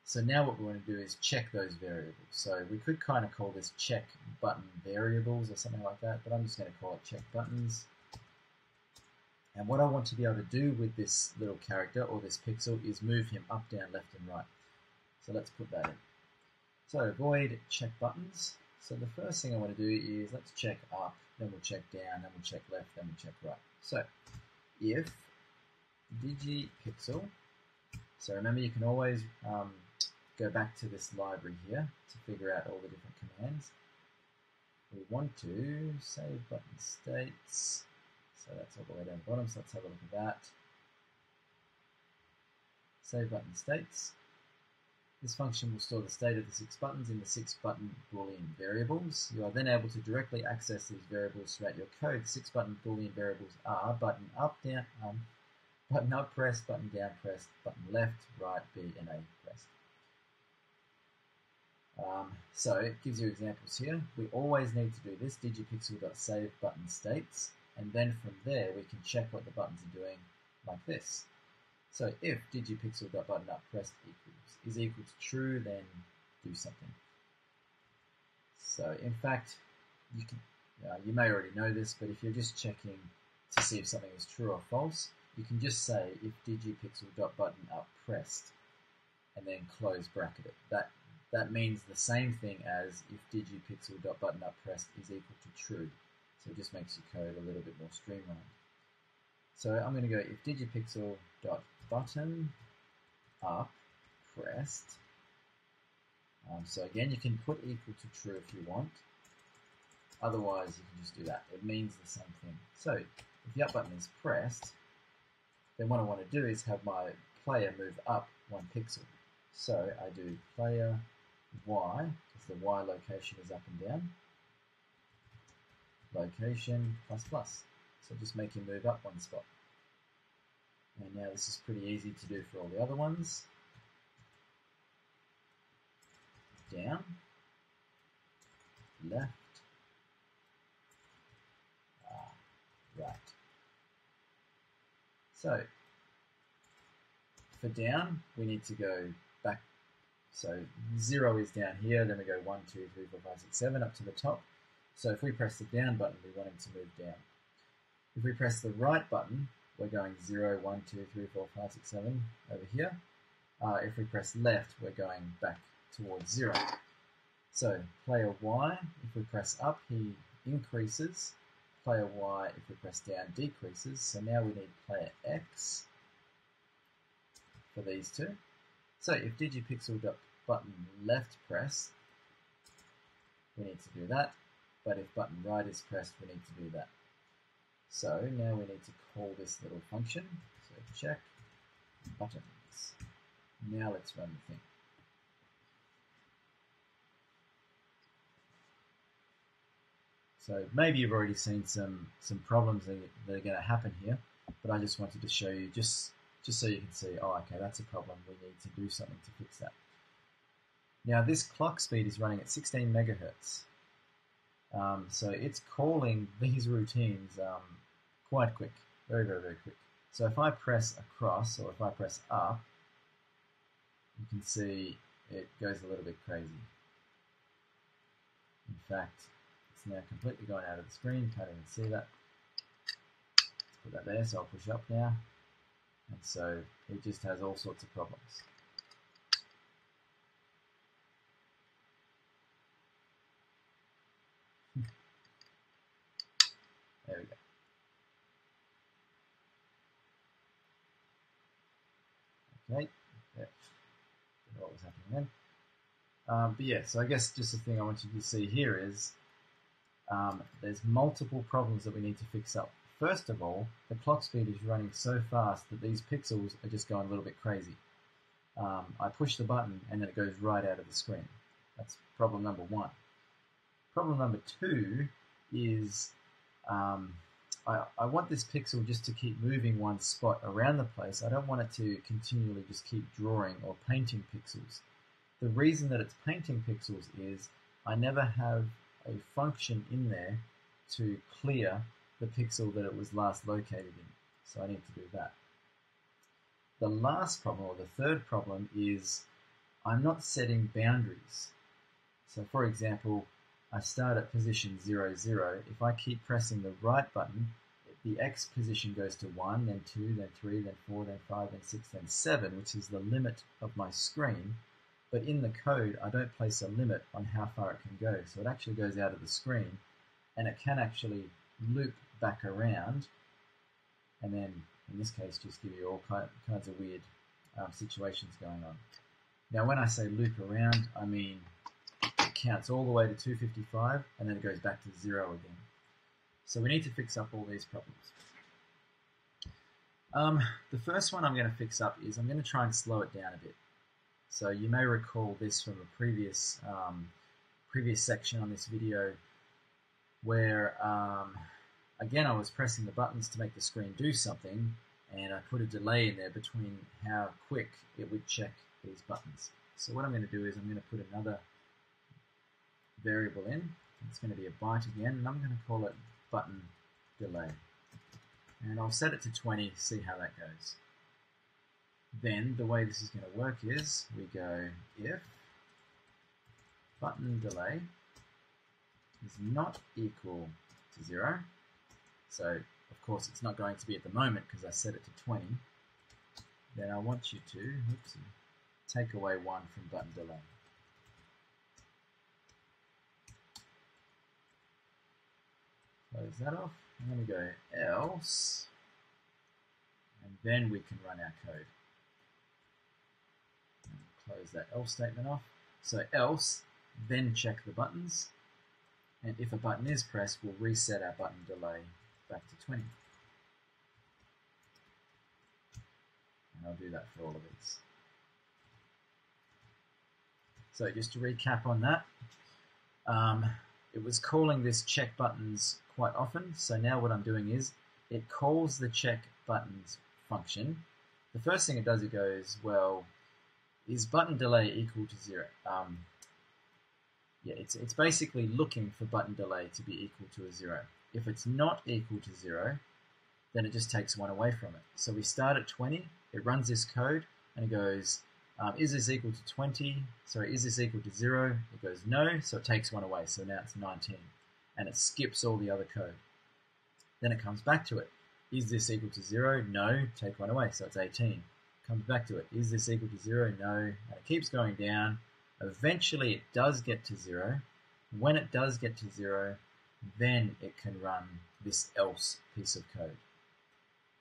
So now what we want to do is check those variables. So we could kind of call this check button variables or something like that, but I'm just going to call it check buttons. And what I want to be able to do with this little character or this pixel is move him up, down, left, and right. So let's put that in. So void check buttons. So the first thing I want to do is let's check up, then we'll check down, then we'll check left, then we'll check right. So if DigiPixel, so remember you can always go back to this library here to figure out all the different commands. We want to save button states. So that's all the way down the bottom, so let's have a look at that. Save button states. This function will store the state of the 6 buttons in the 6 button Boolean variables. You are then able to directly access these variables throughout your code. The 6 button Boolean variables are button up, down, button up pressed, button down pressed, button left, right, B and A pressed. So it gives you examples here. We always need to do this, digipixel.save button states, and then from there we can check what the buttons are doing like this. So if digipixel.buttonUpPressed is equal to true, then do something. So in fact, you may already know this, but if you're just checking to see if something is true or false, you can just say if digipixel.buttonUpPressed and then close bracket it. That means the same thing as if digipixel.buttonUpPressed is equal to true. So it just makes your code a little bit more streamlined. So I'm going to go if digipixel.buttonUpPressed. So again, you can put equal to true if you want. Otherwise, you can just do that. It means the same thing. So if the up button is pressed, then what I want to do is have my player move up 1 pixel. So I do player Y, because the Y location is up and down, location ++. So just make him move up 1 spot. And now this is pretty easy to do for all the other ones. Down, left, right. So for down, we need to go back. So 0 is down here, then we go 1, 2, 3, 4, 5, 6, 7 up to the top. So if we press the down button, we want him to move down. If we press the right button, we're going 0, 1, 2, 3, 4, 5, 6, 7 over here. If we press left, we're going back towards 0. So player Y, if we press up, he increases. Player Y, if we press down, decreases. So now we need player X for these two. So if digipixel.button left press, we need to do that. But if button right is pressed, we need to do that. So now we need to call this little function. So check buttons. Now let's run the thing. So maybe you've already seen some problems that are going to happen here, but I just wanted to show you just so you can see, oh, okay, that's a problem. We need to do something to fix that. Now this clock speed is running at 16 megahertz. So it's calling these routines quite quick, very, very, very quick. So if I press across or if I press up, you can see it goes a little bit crazy. In fact, it's now completely gone out of the screen, can't even see that. Let's put that there, so I'll push up now. And so it just has all sorts of problems. There we go. Okay, yeah. Don't know what was happening then. But yeah, so I guess just the thing I want you to see here is there's multiple problems that we need to fix up. First of all, the clock speed is running so fast that these pixels are just going a little bit crazy. I push the button and then it goes right out of the screen. That's problem number 1. Problem number 2 is I want this pixel just to keep moving one spot around the place. I don't want it to continually just keep drawing or painting pixels. The reason that it's painting pixels is I never have a function in there to clear the pixel that it was last located in. So I need to do that. The last problem, or the third problem, is I'm not setting boundaries. So for example, I start at position 0, 0. If I keep pressing the right button, the X position goes to 1, then 2, then 3, then 4, then 5, then 6, then 7, which is the limit of my screen. But in the code, I don't place a limit on how far it can go. So it actually goes out of the screen, and it can actually loop back around, and then, in this case, just give you all kinds of weird situations going on. Now, when I say loop around, I mean it counts all the way to 255, and then it goes back to 0 again. So we need to fix up all these problems. The first one I'm going to fix up is I'm going to try and slow it down a bit. So you may recall this from a previous section on this video where, again, I was pressing the buttons to make the screen do something, and I put a delay in there between how quick it would check these buttons. So what I'm going to do is I'm going to put another variable in. It's going to be a byte again, and I'm going to call it button delay. And I'll set it to 20, see how that goes. Then the way this is going to work is we go if button delay is not equal to 0. So of course it's not going to be at the moment because I set it to 20. Then I want you to take away 1 from button delay. Close that off, and then we go else, and then we can run our code. And close that else statement off. So else, then check the buttons, and if a button is pressed, we'll reset our button delay back to 20. And I'll do that for all of these. So just to recap on that, it was calling this check buttons quite often. So now what I'm doing is it calls the check buttons function. The first thing it does, it goes, well, is button delay equal to 0? Yeah, it's basically looking for button delay to be equal to a 0. If it's not equal to 0, then it just takes 1 away from it. So we start at 20, it runs this code, and it goes, is this equal to 20? Sorry, is this equal to 0? It goes no, so it takes 1 away, so now it's 19. And it skips all the other code. Then it comes back to it. Is this equal to 0? No, take 1 away, so it's 18. Comes back to it. Is this equal to 0? No, and it keeps going down. Eventually it does get to 0. When it does get to 0, then it can run this else piece of code.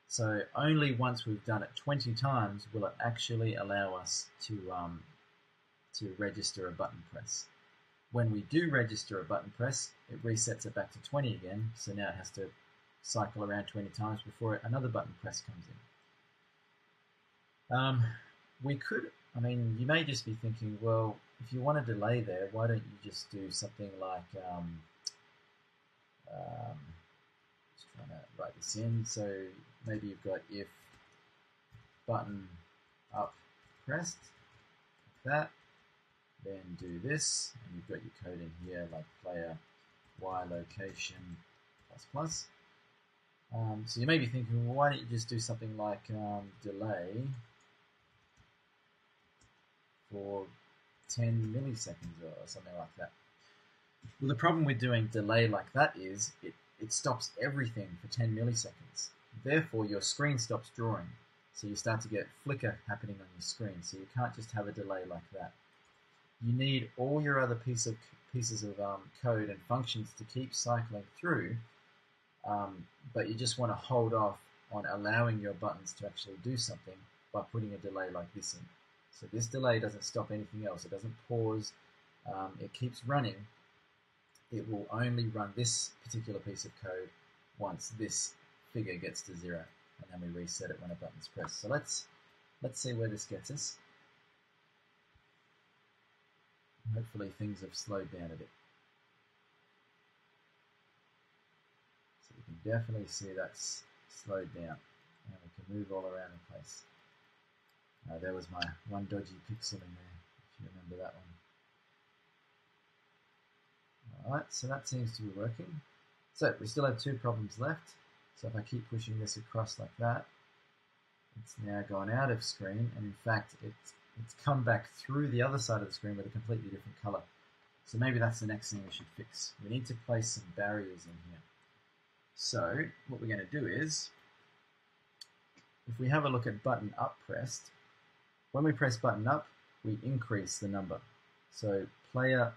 So only once we've done it 20 times will it actually allow us to register a button press. When we do register a button press, it resets it back to 20 again, so now it has to cycle around 20 times before another button press comes in. You may just be thinking, well, if you want a delay there, why don't you just do something like, just trying to write this in, so maybe you've got if button up pressed, like that, then do this, and you've got your code in here, like player y location plus plus. So you may be thinking, well, why don't you just do something like delay for 10 milliseconds or something like that. Well, the problem with doing delay like that is it stops everything for 10 milliseconds. Therefore, your screen stops drawing. So you start to get flicker happening on your screen. So you can't just have a delay like that. You need all your other pieces of code and functions to keep cycling through, but you just want to hold off on allowing your buttons to actually do something by putting a delay like this in. So this delay doesn't stop anything else. It doesn't pause. It keeps running. It will only run this particular piece of code once this figure gets to 0, and then we reset it when a button's pressed. So let's see where this gets us. Hopefully things have slowed down a bit. So you can definitely see that's slowed down. And we can move all around the place. There was my one dodgy pixel in there, if you remember that one. Alright, so that seems to be working. So we still have 2 problems left. So if I keep pushing this across like that, it's now gone out of screen, and in fact it's come back through the other side of the screen with a completely different color. So maybe that's the next thing we should fix. We need to place some barriers in here. So what we're going to do is, if we have a look at button up pressed, when we press button up, we increase the number. So player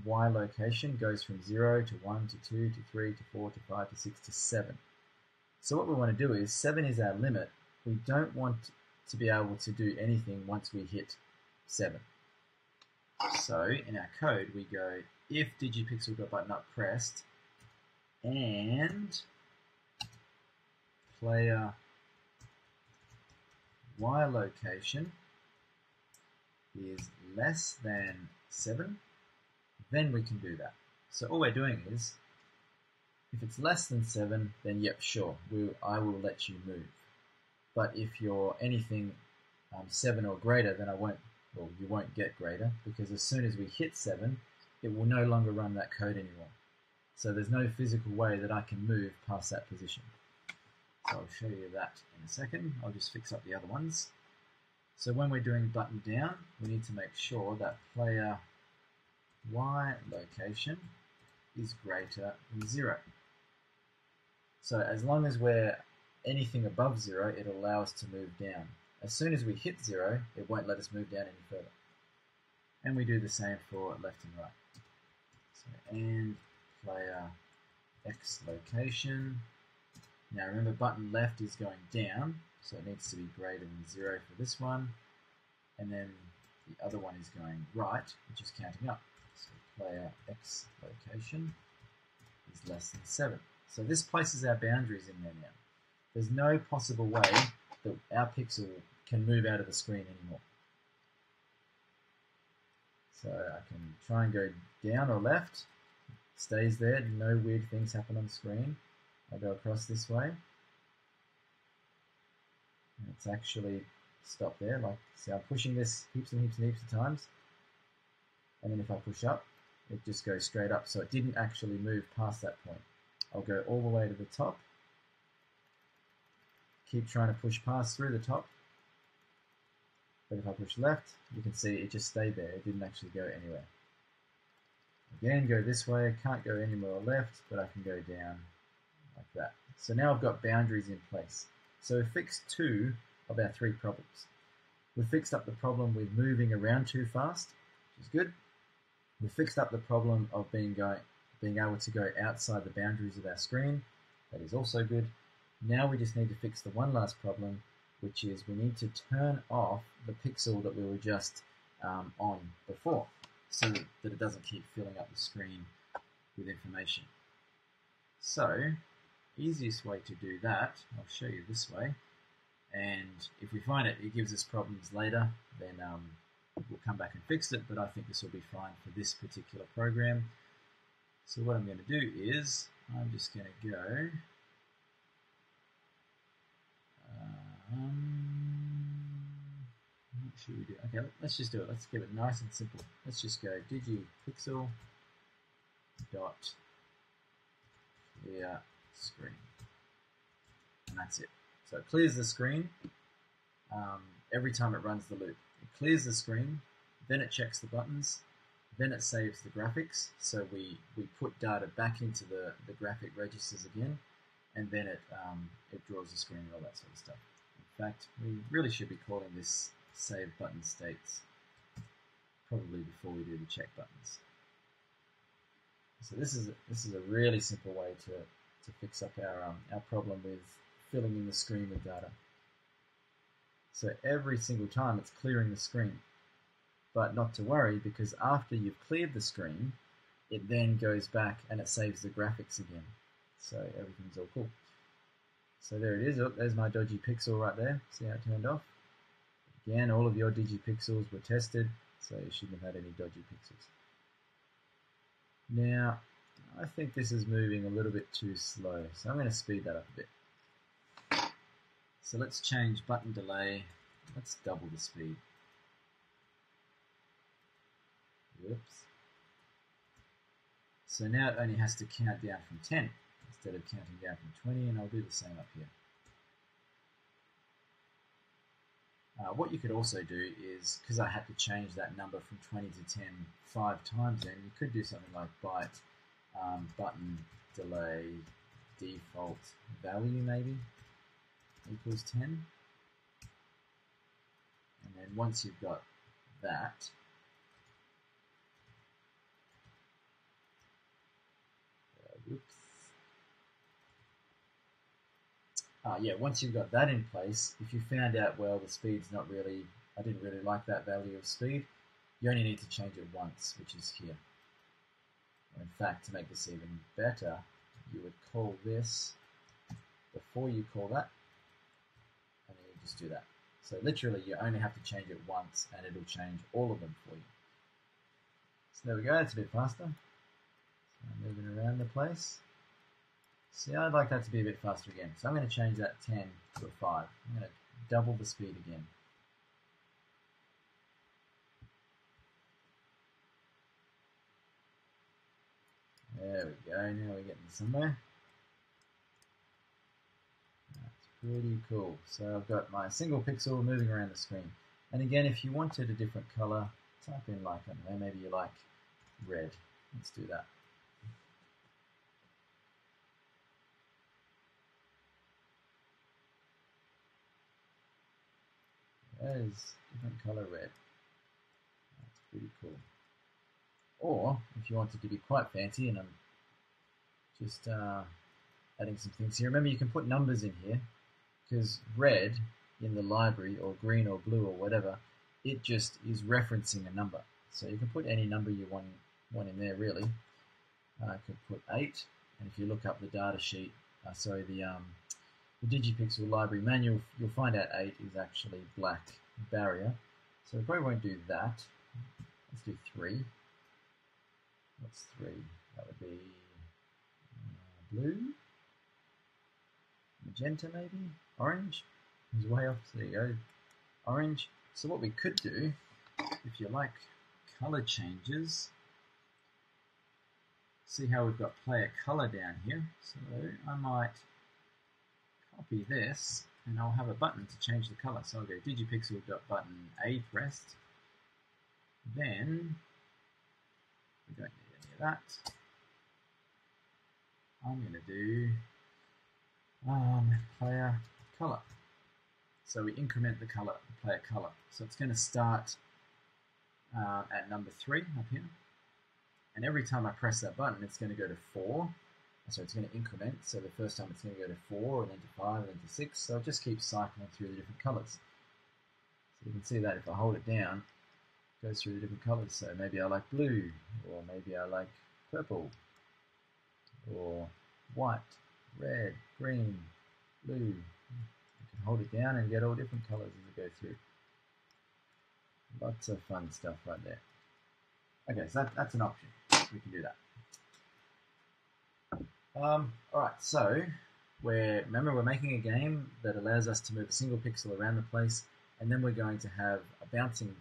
Y location goes from 0 to 1 to 2 to 3 to 4 to 5 to 6 to 7. So what we want to do is, 7 is our limit. We don't want to be able to do anything once we hit 7. So in our code we go if DigiPixel.button up pressed and player Y location is less than 7, then we can do that. So all we're doing is, if it's less than 7, then yep, sure, I will let you move. but if you're anything 7 or greater, then you won't get greater, because as soon as we hit 7, it will no longer run that code anymore. So there's no physical way that I can move past that position. So I'll show you that in a second. I'll just fix up the other ones. So when we're doing button down, we need to make sure that player Y location is greater than 0. So as long as we're anything above 0, it'll allow us to move down. As soon as we hit 0, it won't let us move down any further. And we do the same for left and right. So, and player X location. Now remember, button left is going down, so it needs to be greater than 0 for this one. And then the other one is going right, which is counting up. So player X location is less than 7. So this places our boundaries in there now. There's no possible way that our pixel can move out of the screen anymore. So I can try and go down or left. Stays there, no weird things happen on the screen. I'll go across this way. And it's actually stopped there. Like, see, I'm pushing this heaps and heaps and heaps of times. And then if I push up, it just goes straight up. So it didn't actually move past that point. I'll go all the way to the top. Keep trying to push past through the top. But if I push left, you can see it just stayed there. It didn't actually go anywhere. Again, go this way. I can't go anywhere left, but I can go down like that. So now I've got boundaries in place. So we've fixed 2 of our 3 problems. We've fixed up the problem with moving around too fast, which is good. We've fixed up the problem of being able to go outside the boundaries of our screen. That is also good. Now we just need to fix the one last problem, which is we need to turn off the pixel that we were just on before, so that it doesn't keep filling up the screen with information. So, easiest way to do that, I'll show you this way, and if we find it gives us problems later, then we'll come back and fix it, but I think this will be fine for this particular program. So what I'm going to do is, I'm just going to go, what should we do? Okay, let's just do it. Let's keep it nice and simple. Let's just go DigiPixel dot clear screen, and that's it. So it clears the screen every time it runs the loop. It clears the screen, then it checks the buttons, then it saves the graphics. So we put data back into the graphic registers again, and then it draws the screen and all that sort of stuff. In fact, we really should be calling this save button states probably before we do the check buttons. So this is a really simple way to fix up our problem with filling in the screen with data. So every single time it's clearing the screen, but not to worry, because after you've cleared the screen, it then goes back and it saves the graphics again. So everything's all cool. So there it is. Oh, there's my dodgy pixel right there. See how it turned off? Again, all of your DigiPixels were tested, so you shouldn't have had any dodgy pixels. Now, I think this is moving a little bit too slow, so I'm going to speed that up a bit. So let's change button delay. Let's double the speed. Whoops. So now it only has to count down from 10 instead of counting down from 20, and I'll do the same up here. What you could also do is, because I had to change that number from 20 to 10 5 times then, you could do something like byte button delay default value maybe equals 10. And then once you've got that, once you've got that in place, if you found out, well, the speed's not really, I didn't really like that value of speed, you only need to change it once, which is here. Or in fact, to make this even better, you would call this before you call that, and then you just do that. So literally, you only have to change it once, and it'll change all of them for you. So there we go, it's a bit faster. So I'm moving around the place. See, I'd like that to be a bit faster again. So I'm going to change that 10 to a 5. I'm going to double the speed again. There we go, now we're getting somewhere. That's pretty cool. So I've got my single pixel moving around the screen. And again, if you wanted a different color, type in like, I don't know, maybe you like red. Let's do that. That is different color red. That's pretty cool. Or if you wanted to be quite fancy, and I'm just adding some things here. Remember, you can put numbers in here because red in the library, or green or blue or whatever, it just is referencing a number. So you can put any number you want in there, really. I could put 8, and if you look up the data sheet, the DigiPixel library manual, you'll find out 8 is actually black barrier. So we probably won't do that. Let's do 3. What's 3? That would be blue, magenta maybe, orange. It's way off. So there you go, orange. So what we could do, if you like color changes, see how we've got player color down here. So I might copy this, and I'll have a button to change the color. So I'll go digipixel.button A pressed. Then we don't need any of that. I'm going to do player color. So we increment the color, the player color. So it's going to start at number 3 up here. And every time I press that button, it's going to go to 4. So it's going to increment. So the first time it's going to go to 4, and then to 5, and then to 6. So it just keeps cycling through the different colors. So you can see that if I hold it down, it goes through the different colors. So maybe I like blue, or maybe I like purple, or white, red, green, blue. You can hold it down and get all different colors as it goes through. Lots of fun stuff right there. Okay, so that's an option. We can do that. Alright, so remember we're making a game that allows us to move a single pixel around the place, and then we're going to have a bouncing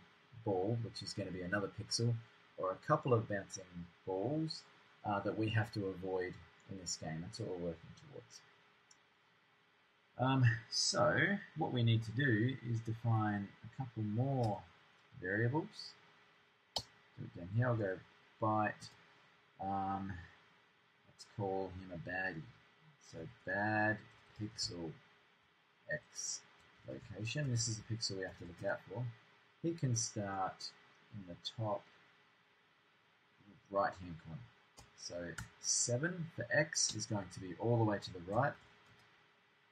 ball, which is going to be another pixel, or a couple of bouncing balls that we have to avoid in this game. That's what we're working towards. So what we need to do is define a couple more variables. Do it down here. I'll go byte. Let's call him a baddie. So bad pixel x location. This is the pixel we have to look out for. He can start in the top right hand corner. So 7 for x is going to be all the way to the right,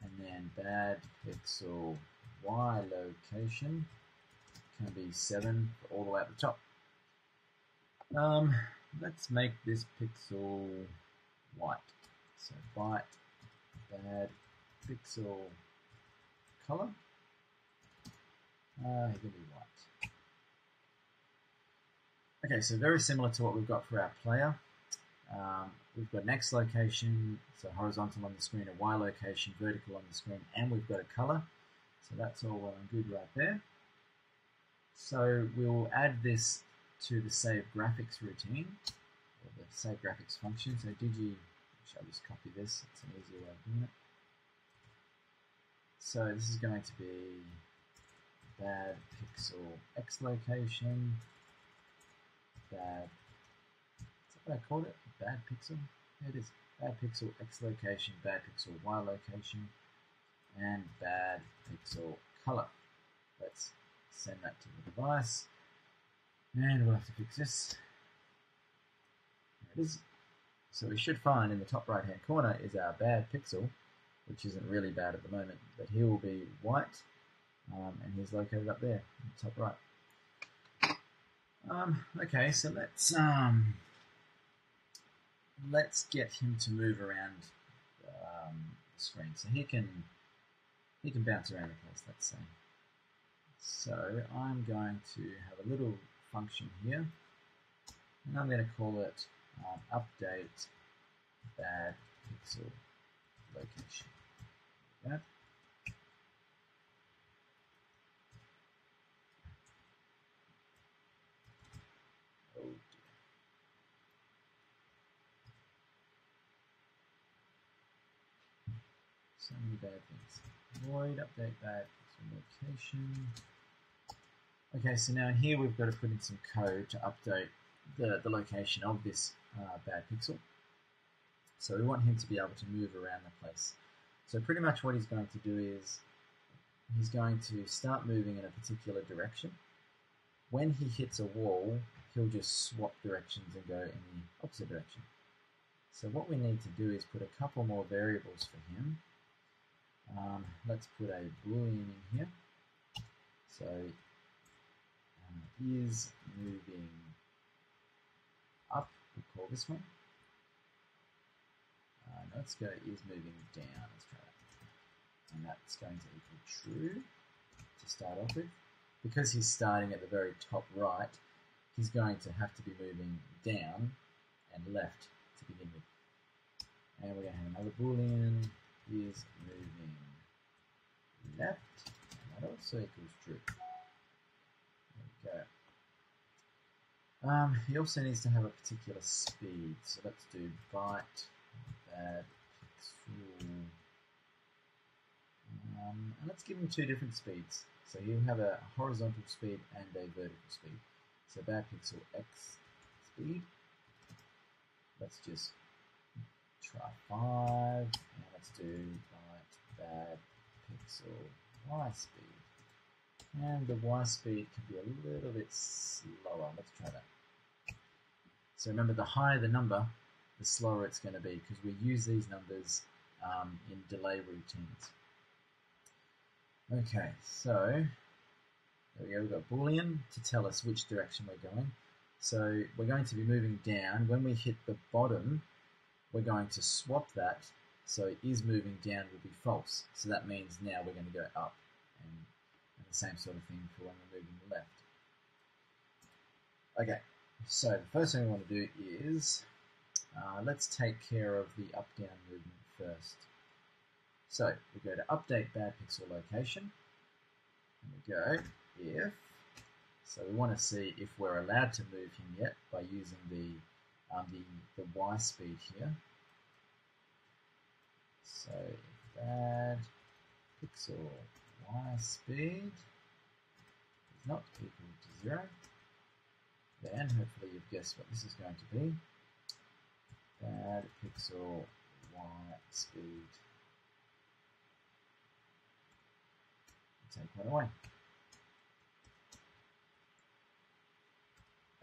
and then bad pixel y location can be 7 for all the way at the top. Let's make this pixel white. So byte bad pixel color. He can be white. Okay, so very similar to what we've got for our player. We've got an X location, so horizontal on the screen, a Y location, vertical on the screen, and we've got a color. So that's all well and good right there. So we'll add this to the save graphics routine, or the save graphics function. So I'll just copy this, it's an easier way of doing it. So this is going to be bad pixel X location, bad, is that what I called it? Bad pixel? There it is. Bad pixel X location, bad pixel Y location, and bad pixel color. Let's send that to the device, and we'll have to fix this. There it is. So we should find in the top right hand corner is our bad pixel, which isn't really bad at the moment, but he will be white, and he's located up there in the top right. Okay, so let's get him to move around the screen. So he can bounce around the place, let's say. So I'm going to have a little function here, and I'm going to call it update bad pixel location. Like that. So many bad things. Void update bad pixel location. Okay, so now here we've got to put in some code to update the location of this bad pixel. So we want him to be able to move around the place. So pretty much what he's going to do is he's going to start moving in a particular direction. When he hits a wall, he'll just swap directions and go in the opposite direction. So what we need to do is put a couple more variables for him. Let's put a boolean in here. So is moving up, we'll call this one. Let's go is moving down, let's try that. And that's going to equal true to start off with. Because he's starting at the very top right, he's going to have to be moving down and left to begin with. And we're going to have another boolean is moving left, and that also equals true. There we go. He also needs to have a particular speed, so let's do byte bad pixel. And let's give him two different speeds. So he'll have a horizontal speed and a vertical speed. So bad pixel x speed. Let's just try 5, and let's do byte bad pixel y speed. And the y speed can be a little bit slower. Let's try that. So remember, the higher the number, the slower it's going to be, because we use these numbers in delay routines. Okay, so there we go. We've got boolean to tell us which direction we're going. So we're going to be moving down. When we hit the bottom, we're going to swap that. So is moving down will be false. So that means now we're going to go up, and the same sort of thing for when we're moving left. Okay, so the first thing we want to do is let's take care of the up-down movement first. So we go to update bad pixel location, and we go if. So we want to see if we're allowed to move him yet by using the y speed here. So if bad pixel y speed is not equal to 0, then hopefully you've guessed what this is going to be. Bad pixel y speed. Take one away.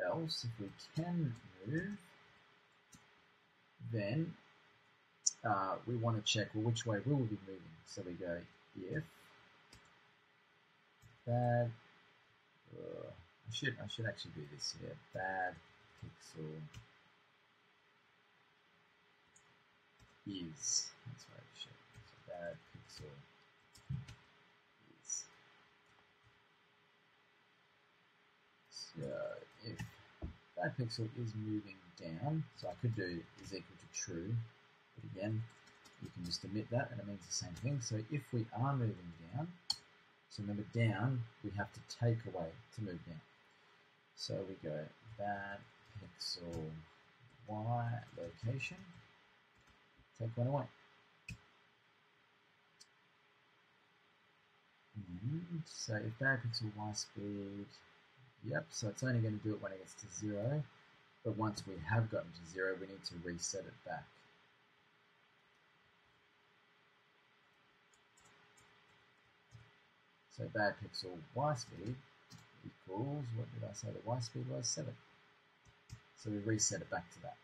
Else, if we can move, then we want to check, well, which way will we be moving? So we go if bad. I should actually do this here. Bad pixel is. That's right. So bad pixel is. So if bad pixel is moving down, so I could do is equal to true, but again, you can just omit that and it means the same thing. So if we are moving down, so remember down, we have to take away to move down. So we go bad pixel y location, take one away. And so if bad pixel y speed, yep, so it's only going to do it when it gets to 0, but once we have gotten to 0, we need to reset it back. So bad pixel y speed equals, what did I say the y speed was? 7. So we reset it back to that.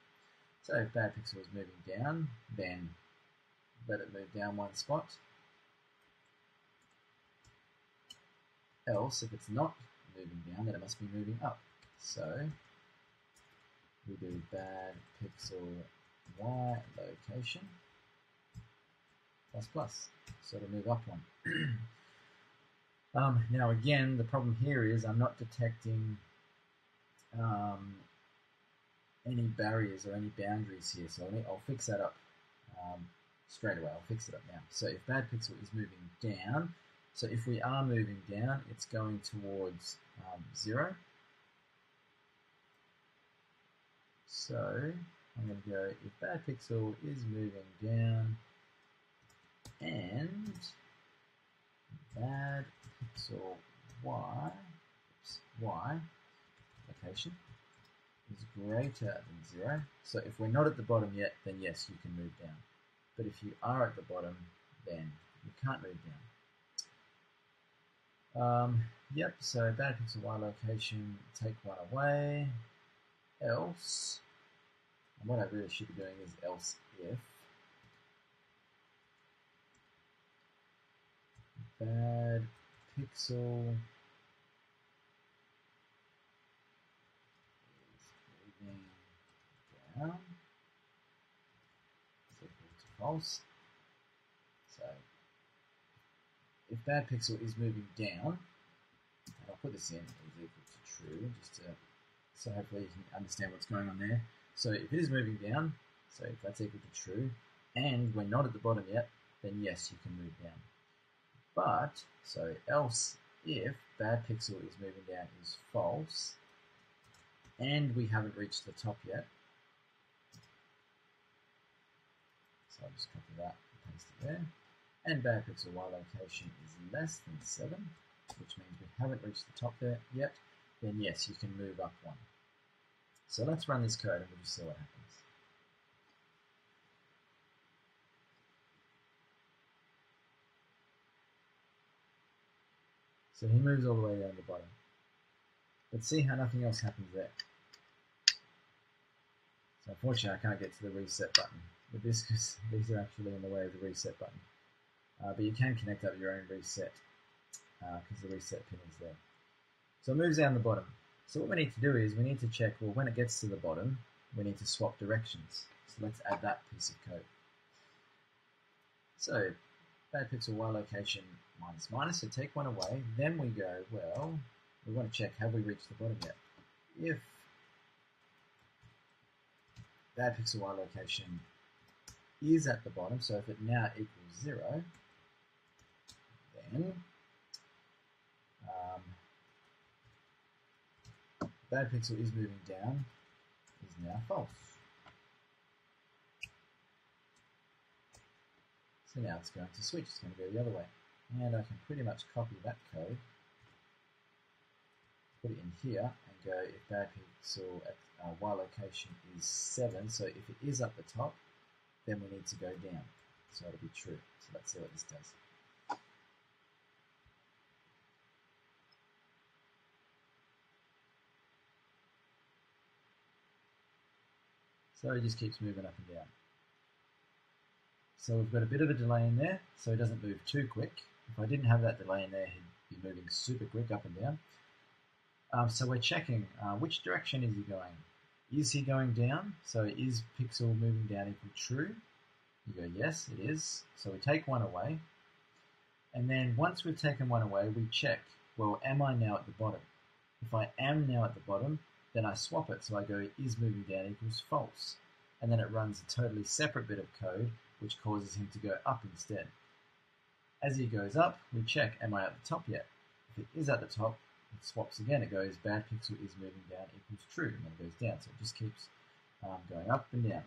So if bad pixel is moving down, then let it move down one spot. Else, if it's not moving down, then it must be moving up. So we do bad pixel y location plus plus, so to move up one. Now again, the problem here is I'm not detecting any barriers or any boundaries here, so I'll fix that up straight away. I'll fix it up now. So if bad pixel is moving down, so if we are moving down, it's going towards 0. So I'm going to go, if bad pixel is moving down, and bad pixel y, y location is greater than 0. So if we're not at the bottom yet, then yes, you can move down. But if you are at the bottom, then you can't move down. Yep, so bad pixel y location, take 1 away, else, and what I really should be doing is else if bad pixel is moving down is equal to false. So if bad pixel is moving down, and I'll put this in is equal to true, just to so hopefully you can understand what's going on there. So if it is moving down, so if that's equal to true, and we're not at the bottom yet, then yes, you can move down. But, so else if bad pixel is moving down is false, and we haven't reached the top yet, so I'll just copy that and paste it there, and bad pixel y location is less than 7, which means we haven't reached the top there yet, then yes, you can move up 1. So let's run this code and we'll just see what happens. So he moves all the way down to the bottom. But see how nothing else happens there. So unfortunately I can't get to the reset button with this because these are actually in the way of the reset button. But you can connect up your own reset because the reset pin is there. So it moves down the bottom. So what we need to do is we need to check, well, when it gets to the bottom, we need to swap directions. So let's add that piece of code. So bad pixel y location minus minus, so take 1 away. Then we go, well, we want to check, have we reached the bottom yet? If bad pixel y location is at the bottom, so if it now equals 0, then bad pixel is moving down is now false. So now it's going to switch, it's going to go the other way. And I can pretty much copy that code, put it in here, and go if bad pixel at y location is 7, so if it is up the top, then we need to go down. So it'll be true. So let's see what this does. So it just keeps moving up and down. So we've got a bit of a delay in there, so it doesn't move too quick. If I didn't have that delay in there, he'd be moving super quick up and down. So we're checking which direction is he going. Is he going down? So is pixel moving down equal true? You go, yes, it is. So we take 1 away. And then once we've taken 1 away, we check, well, am I now at the bottom? If I am now at the bottom, then I swap it. So I go, is moving down equals false. And then it runs a totally separate bit of code, which causes him to go up instead. As he goes up, we check, am I at the top yet? If it is at the top, it swaps again. It goes, bad pixel is moving down equals true, and then it goes down. So it just keeps going up and down.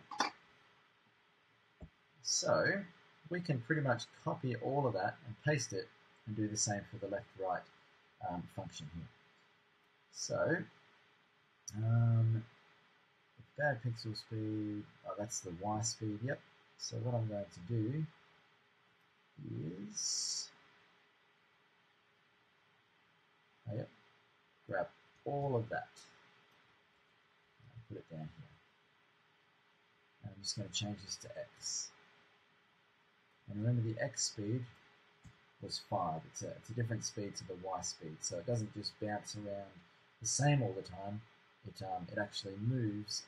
So we can pretty much copy all of that and paste it and do the same for the left-right function here. So bad pixel speed, oh, that's the y speed, yep. So what I'm going to do is, grab all of that and put it down here. And I'm just going to change this to x. And remember the x speed was 5. It's a different speed to the y speed, so it doesn't just bounce around the same all the time. It actually moves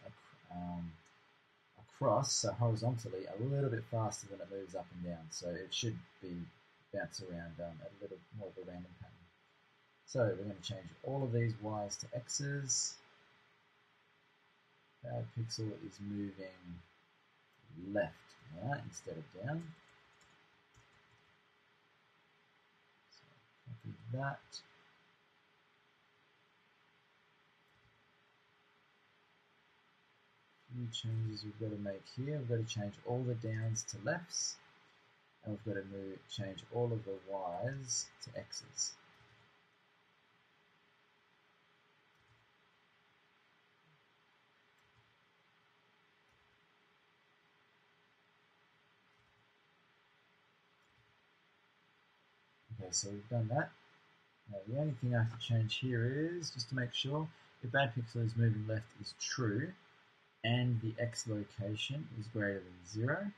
across, so horizontally, a little bit faster than it moves up and down. So it should be bounce around at a little more of a random pattern. So we're going to change all of these y's to x's. Bad pixel is moving left now instead of down. So copy that. Few changes we've got to make here. We've got to change all the downs to lefts and we've got to change all of the y's to x's. Okay, so we've done that. Now the only thing I have to change here is, just to make sure, if bad pixel is moving left is true, and the x location is greater than 0,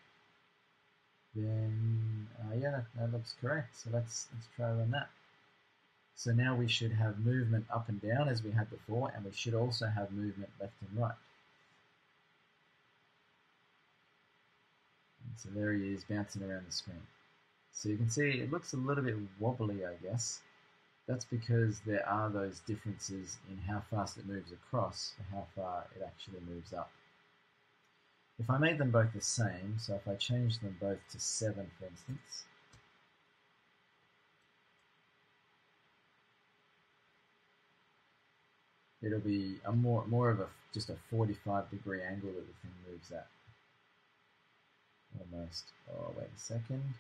then yeah, that looks correct. So let's try run that. So now we should have movement up and down as we had before, and we should also have movement left and right. And so there he is bouncing around the screen. So you can see it looks a little bit wobbly, I guess. That's because there are those differences in how fast it moves across and how far it actually moves up. If I made them both the same, so if I change them both to 7, for instance, it'll be a more of just a 45-degree angle that the thing moves at. Almost. Oh, wait a second.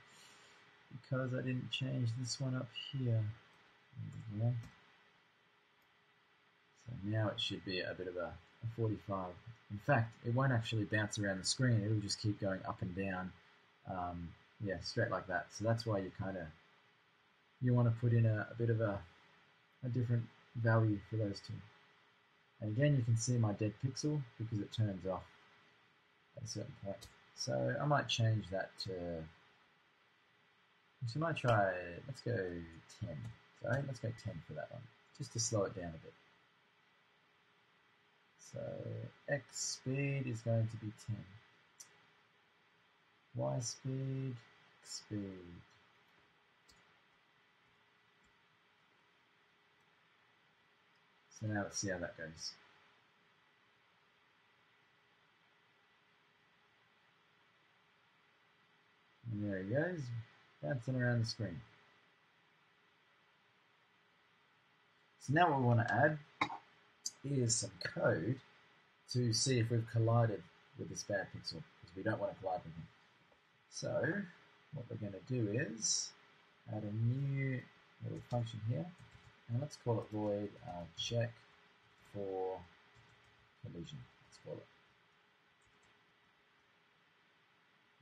Because I didn't change this one up here. So now it should be a bit of a 45. In fact, it won't actually bounce around the screen. It'll just keep going up and down, yeah, straight like that. So that's why you want to put in a bit of a different value for those two. And again, you can see my dead pixel because it turns off at a certain point. So I might change that to, so I might try, let's go 10. Sorry, let's go 10 for that one, just to slow it down a bit. So x speed is going to be 10. Y speed, x speed. So now let's see how that goes. And there he goes, bouncing around the screen. So now what we want to add is some code to see if we've collided with this bad pixel, because we don't want to collide with him. So what we're going to do is add a new little function here, and let's call it void check for collision. Let's call it.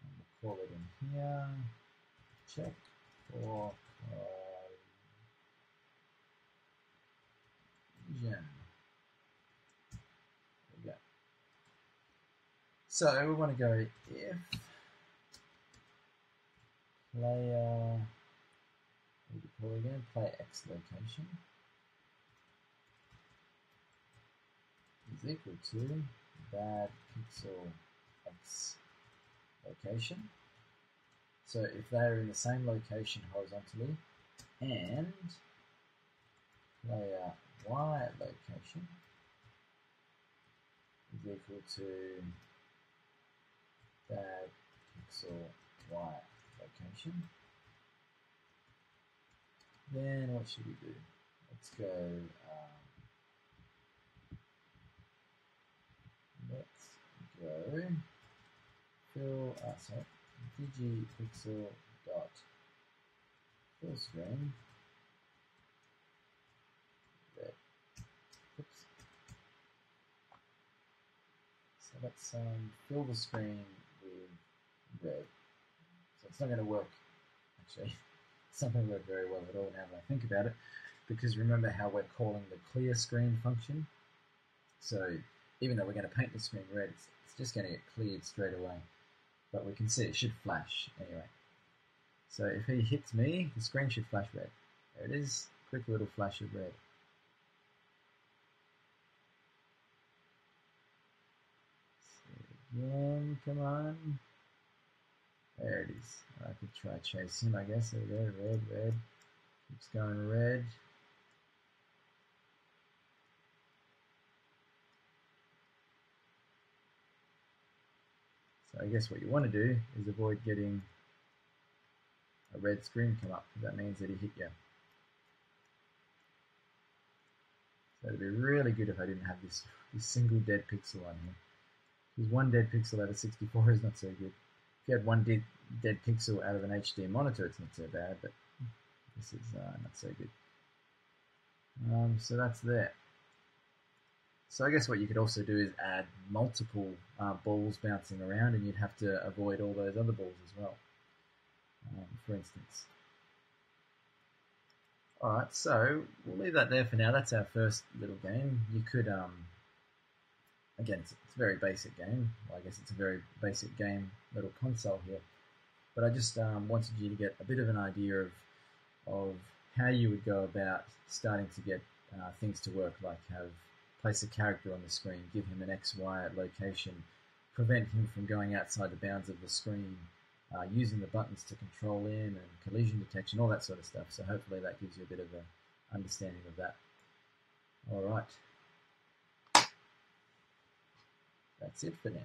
And we'll call it in here check for collision. So we want to go if player, what do we call it again? Player x location is equal to bad pixel x location. So if they are in the same location horizontally, and player y location is equal to bad pixel y location, then what should we do? Let's go fill DigiPixel dot fill screen red. Oops. So let's fill the screen with red. So it's not going to work, actually. It's not going to work very well at all now that I think about it, because remember how we're calling the clear screen function. So even though we're going to paint the screen red, it's just going to get cleared straight away. But we can see it should flash anyway. So if he hits me, the screen should flash red. There it is, quick little flash of red. Again, come on. There it is. I could try chase him, I guess. There we go, red, red. Keeps going red. So I guess what you want to do is avoid getting a red screen come up, because that means that he hit you. So it'd be really good if I didn't have this single dead pixel on here. Because one dead pixel out of 64 is not so good. If you had one dead pixel out of an HD monitor, it's not so bad, but this is not so good. So that's there. So I guess what you could also do is add multiple balls bouncing around, and you'd have to avoid all those other balls as well, for instance. Alright, so we'll leave that there for now. That's our first little game. You could, again, it's a very basic game. Well, I guess it's a very basic game, little console here. But I just wanted you to get a bit of an idea of how you would go about starting to get things to work, like place a character on the screen, give him an X, Y location, prevent him from going outside the bounds of the screen, using the buttons to control in and collision detection, all that sort of stuff. So hopefully that gives you a bit of an understanding of that. All right. That's it for now.